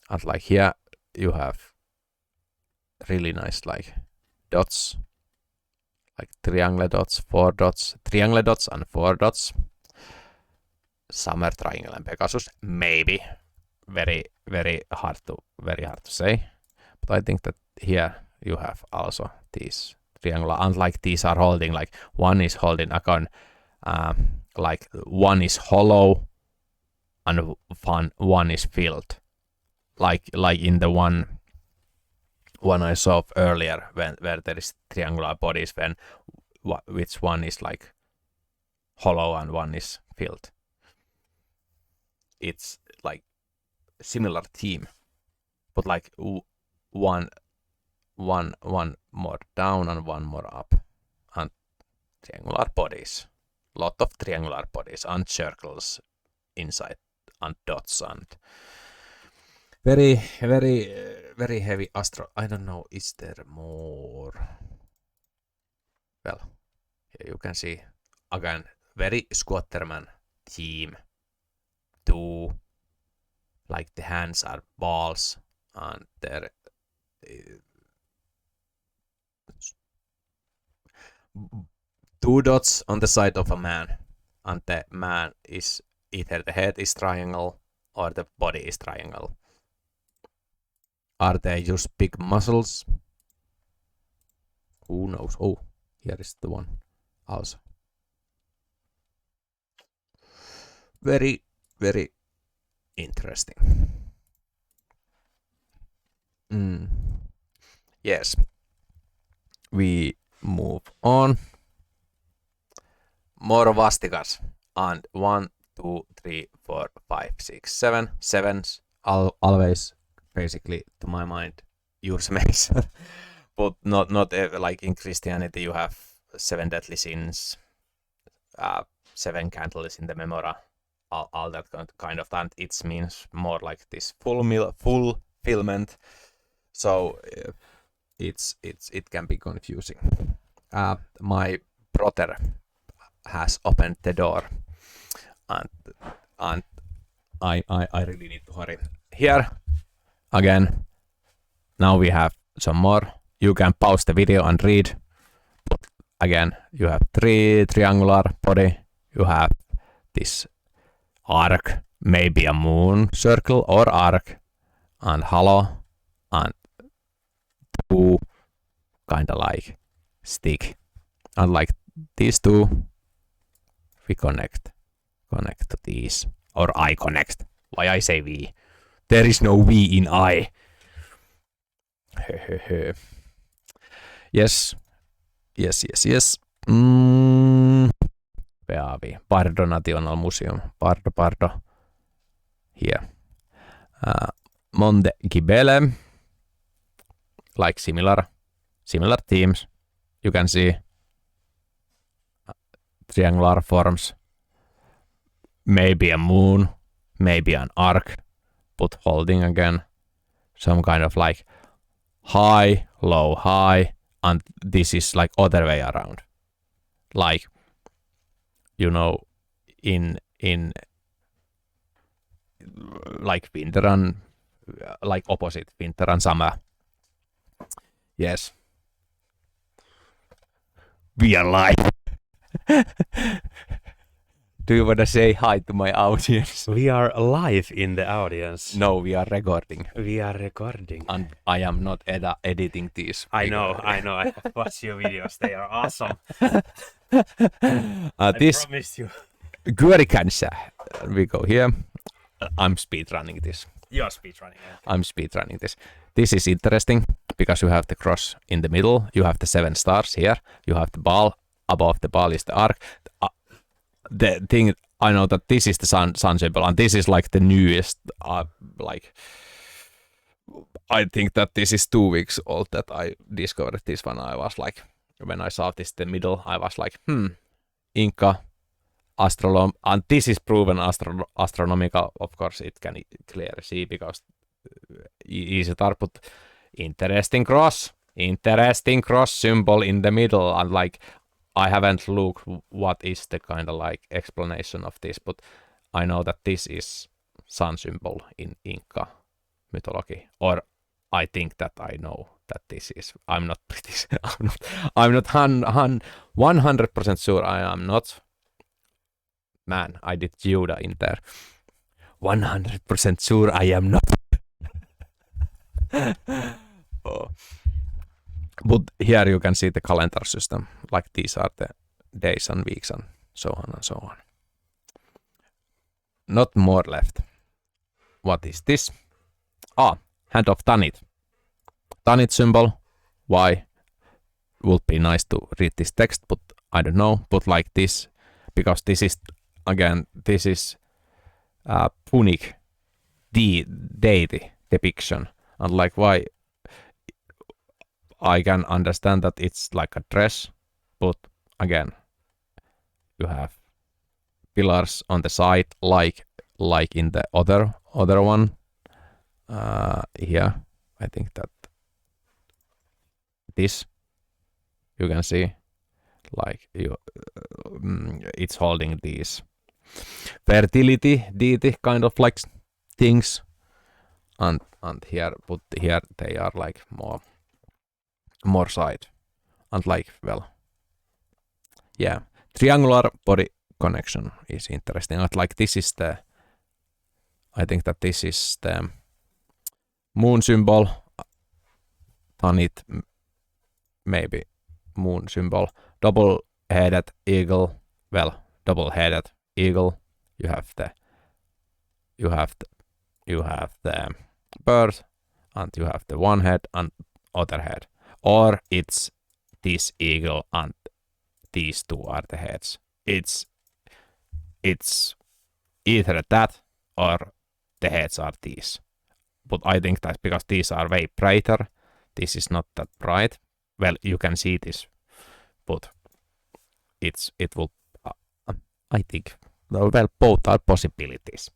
and like here you have really nice like dots, like triangle dots, 4 dots, triangle dots, and 4 dots. Summer triangle and Pegasus, maybe. Very hard to say, but I think that here you have also these triangular, and like these are holding, like one is holding again, like one is hollow and one is filled, like in the one I saw earlier, where there is triangular bodies, when which one is like hollow and one is filled. It's like similar theme, but like one more down and one more up, and triangular bodies, lot of triangular bodies and circles inside, and dots, and very heavy astro. I don't know, is there more? Well, here you can see again very Squatterman theme. Two, like the hands are balls, and there two dots on the side of a man, and the man is either the head is triangle or the body is triangle. Are they just big muscles? Who knows? Oh, here is the one also. Very interesting. Yes, we move on. More Vastikas, and 1, 2, 3, 4, 5, 6, 7. Sevens always, basically, to my mind, use Mason, but not like in Christianity you have 7 deadly sins, 7 candles in the menorah, all that kind of that. It means more like this fulfillment. So it can be confusing. my brother has opened the door, and I really need to hurry. Here again. Now we have some more. You can pause the video and read. But again, you have triangular body. You have this arc, maybe a moon circle or arc, and hollow, and two kind of like stick. And like these two, we connect to these, or I connect. Why I say we? There is no we in I. Yes. Where are we? Bardo National Museum. Bardo. Here. Monte Gibele. Like similar themes. You can see triangular forms. Maybe a moon. Maybe an arc. But holding again. Some kind of like high, low, high, and this is like other way around. Like, you know, in like winter and like opposite winter and summer. Yes. We are live. Do you want to say hi to my audience? We are live in the audience. No, we are recording. We are recording. And I am not editing these. I know. I have watched your videos. They are awesome. I promise you. Kyörikänsä. We go here. I'm speedrunning this. You're speedrunning. I'm speedrunning this. This is interesting because you have the cross in the middle. You have the 7 stars here. You have the ball. Above the ball is the arc. The thing, I know that this is the sun symbol, and this is like the newest, like, I think that this is 2 weeks old that I discovered this one. I was like, when I saw this in the middle, I was like, Inca, and this is proven astronomical. Of course, it can clearly see because easy tar, but interesting cross symbol in the middle, and like, I haven't looked what is the kind of like explanation of this, but I know that this is sun symbol in Inca mythology, or I think that I know that this is. I'm not British. I'm not 100% sure. I am not. Man, I did Judah in there. 100% sure I am not. Oh. But here you can see the calendar system, like these are the days and weeks and so on and so on. Not more left. What is this? Hand of Tanit. Tanit symbol. Why? Would be nice to read this text, but I don't know. But like this, because this is, again, this is Punic deity depiction. And like why? I can understand that it's like a dress, but again, you have pillars on the side, like in the other one. Here, I think that this you can see, like it's holding these fertility deity kind of like things, and here, but here they are like more side, and like, well, yeah, triangular body connection is interesting. And like this is the, I think that this is the moon symbol, Tanit, maybe moon symbol, double-headed eagle. Well, double-headed eagle. You have the bird, and you have the one head and other head. Or it's this eagle and these two are the heads. It's either that or the heads are these. But I think that because these are way brighter, this is not that bright. Well, you can see this, but it will. I think well, both are possibilities.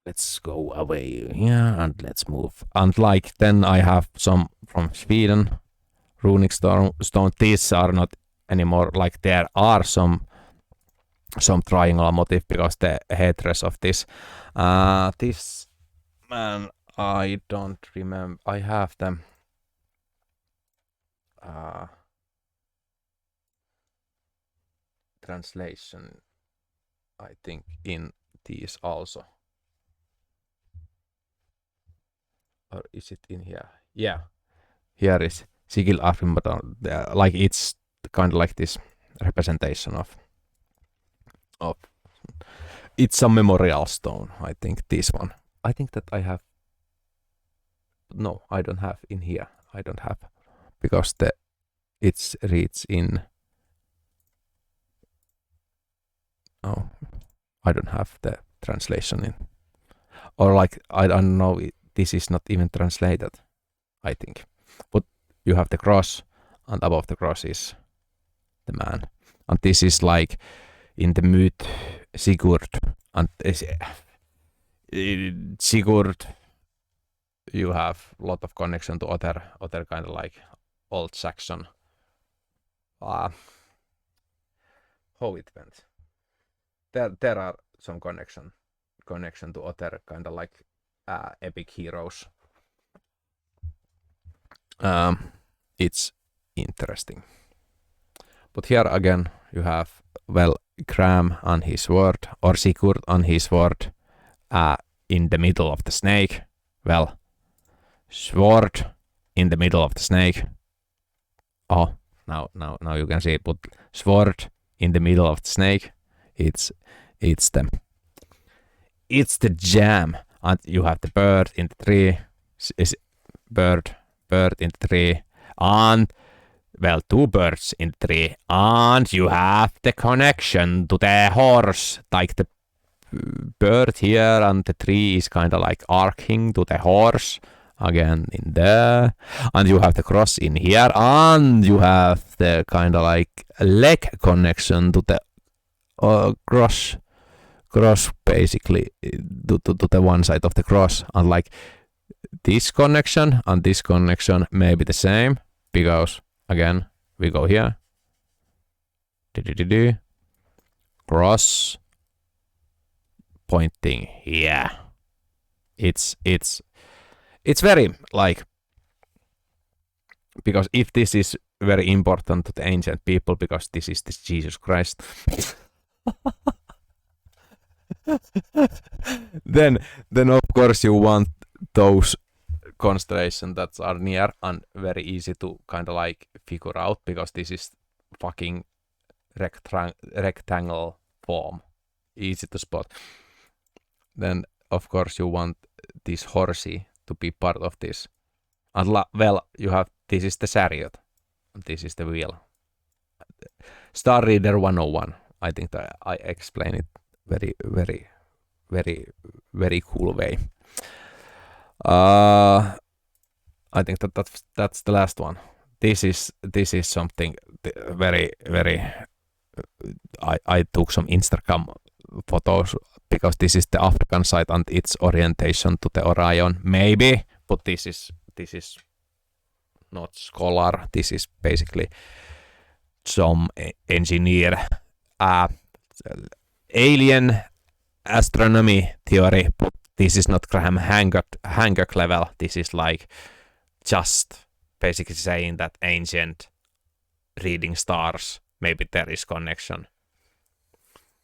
Let's let's go away here and let's move. And like then I have some from Sweden, runic stone. These are not anymore, like there are some triangular motif because the headdress of this this man, I don't remember. I have them translation, I think, in these also. Or is it in here? Yeah, here is sigil affirmatum. Like it's kind of like this representation of it's a memorial stone. I think this one. I think that I have. No, I don't have in here. I don't have because it's reads in. Oh, I don't have the translation in. Or like I don't know. This is not even translated. I think, but you have the cross, and above the cross is the man, and this is like in the myth Sigurd, and Sigurd, you have a lot of connection to other kind of like old Saxon. How it went. There are some connection to other kind of like epic heroes. It's interesting. But here again you have, well, Gram on his sword, or Sigurd on his sword, in the middle of the snake. Well, sword in the middle of the snake. Oh, now you can see it. But sword in the middle of the snake. It's the jam. And you have the bird in the tree. Bird in the tree. And well, two birds in the tree, and you have the connection to the horse, like the bird here, and the tree is kind of like arcing to the horse again in there, and you have the cross in here, and you have the kind of like leg connection to the cross basically to the one side of the cross, and like this connection and this connection may be the same because again, we go here. Cross pointing here. It's very like, because if this is very important to the ancient people, because this is this Jesus Christ, then of course you want those constellations that are near and very easy to kind of like figure out, because this is fucking rectangle form, easy to spot. Then of course you want this horsey to be part of this, and well, you have, this is the chariot and this is the wheel. Star Reader 101, I think that I explain it very cool way. I think that's the last one. This is something very. I took some Instagram photos because this is the African side and its orientation to the Orion, maybe, but this is not scholar. This is basically some engineer, alien astronomy theory, but this is not Graham Hancock level. This is like just basically saying that ancient reading stars, maybe there is connection.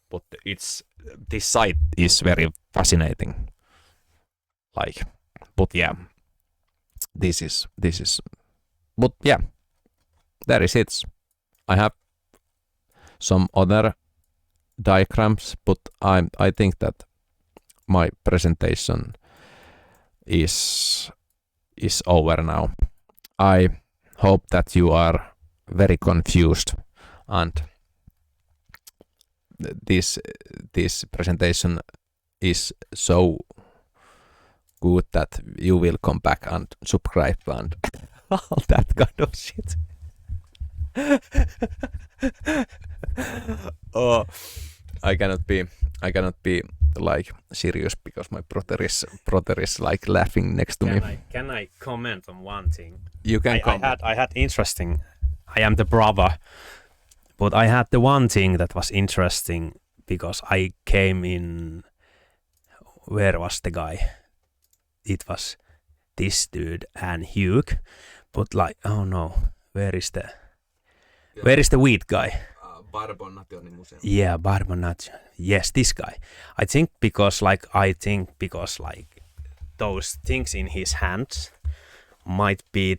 But this site is very fascinating. Like, but yeah, this is, but yeah, there is it. I have some other diagrams, but I think that my presentation is over now. I hope that you are very confused, and this presentation is so good that you will come back and subscribe and all that kind of shit. Oh, I cannot be like serious because my brother is like laughing next to me. Can I comment on one thing? You can comment. I had interesting. I am the brother, but I had the one thing that was interesting because I came in. Where was the guy? It was this dude and Hugh, but like, oh no, where is the weed guy? Barbonation Museum. Yeah, Barbonation. Yes, this guy. I think because those things in his hands might be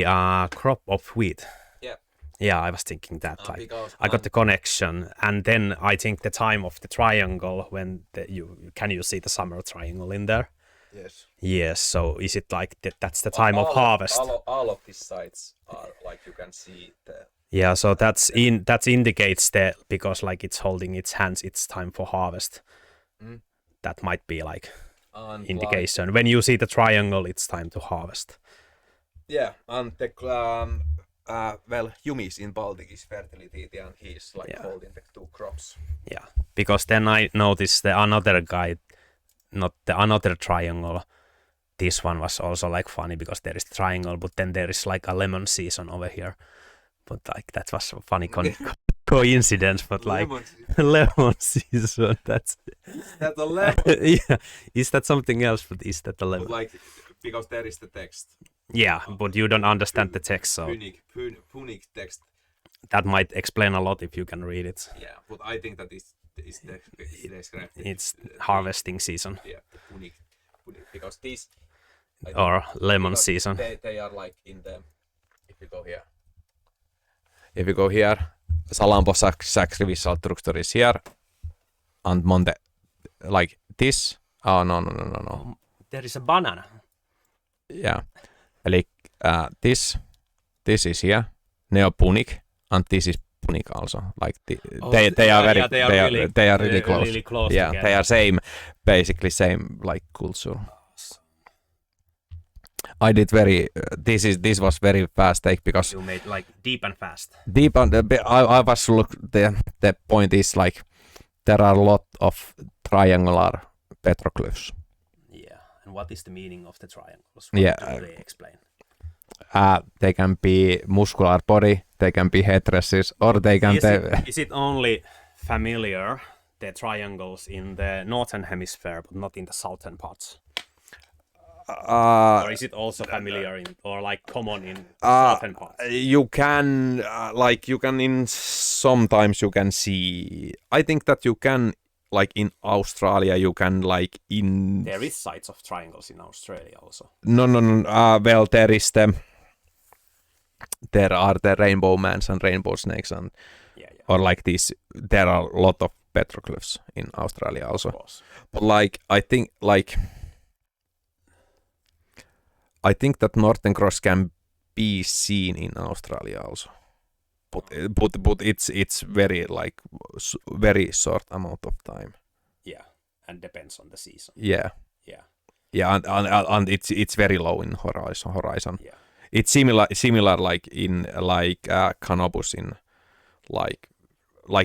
a crop of wheat. Yeah. Yeah, I was thinking that. Because I got the connection, and then I think the time of the triangle when you see the summer triangle in there? Yes. Yes. So is it like that's the time of harvest? All of these sites are like you can see the. Yeah. So that indicates because like it's holding its hands, it's time for harvest. Mm. That might be like And indication. Like, when you see the triangle, it's time to harvest. Yeah, and the Jumis in Baltic is fertility, and he's like holding the two crops. Yeah, because then I noticed the another guy, not the another triangle. This one was also like funny because there is triangle, but then there is like a lemon season over here. But like that was a funny coincidence. But like lemon season, that's that a lemon? Yeah, is that something else? But is that a lemon? But like because there is the text. Yeah, but you don't understand the text, so Punic text. That might explain a lot if you can read it. Yeah, but I think that is described. It's harvesting season. Yeah, Punic, because these. Or lemon season. They are like in the. If you go here, Salampo Sacrificial is here, and Monte, like this. Oh no. There is a banana. Yeah. Eli this is here, Neopunic, and this is Punic also. Like they are really close. Really close yeah, together. they are basically same like culture. I did this was very fast take because you made like deep and fast. Deep and I was the point is like there are a lot of triangular petroglyphs. And what is the meaning of the triangles? What do they explain? They can be muscular body, they can be head dresses, or they can... Is it only familiar, the triangles in the northern hemisphere, but not in the southern parts? Or is it also familiar or like common in southern parts? You can, sometimes you can see... I think that you can... Like in Australia, you can like in... There is sites of triangles in Australia also. No. Well, there are the rainbow mans and rainbow snakes and or like this. There are a lot of petroglyphs in Australia also. But like I think that Northern Cross can be seen in Australia also. But it's very like very short amount of time. Yeah, and depends on the season. Yeah, and it's very low in horizon. Yeah, it's similar like in Canopus in like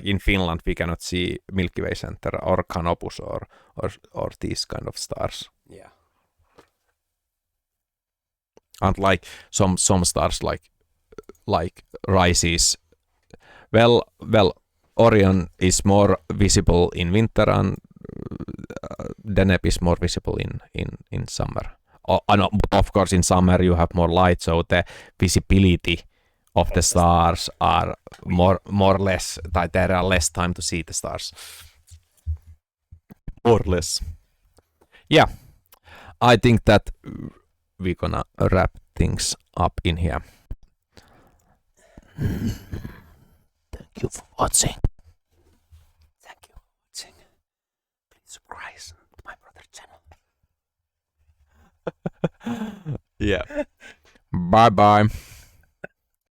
in Finland we cannot see Milky Way Center or Canopus or these kind of stars. Yeah, and like some stars like rises. Well, Orion is more visible in winter, and Deneb is more visible in summer. But of course, in summer you have more light, so the visibility of the stars are more or less. There are less time to see the stars. More or less. Yeah, I think that we're gonna wrap things up in here. Thank you for watching. Please subscribe to my brother's channel. Yeah. Bye bye.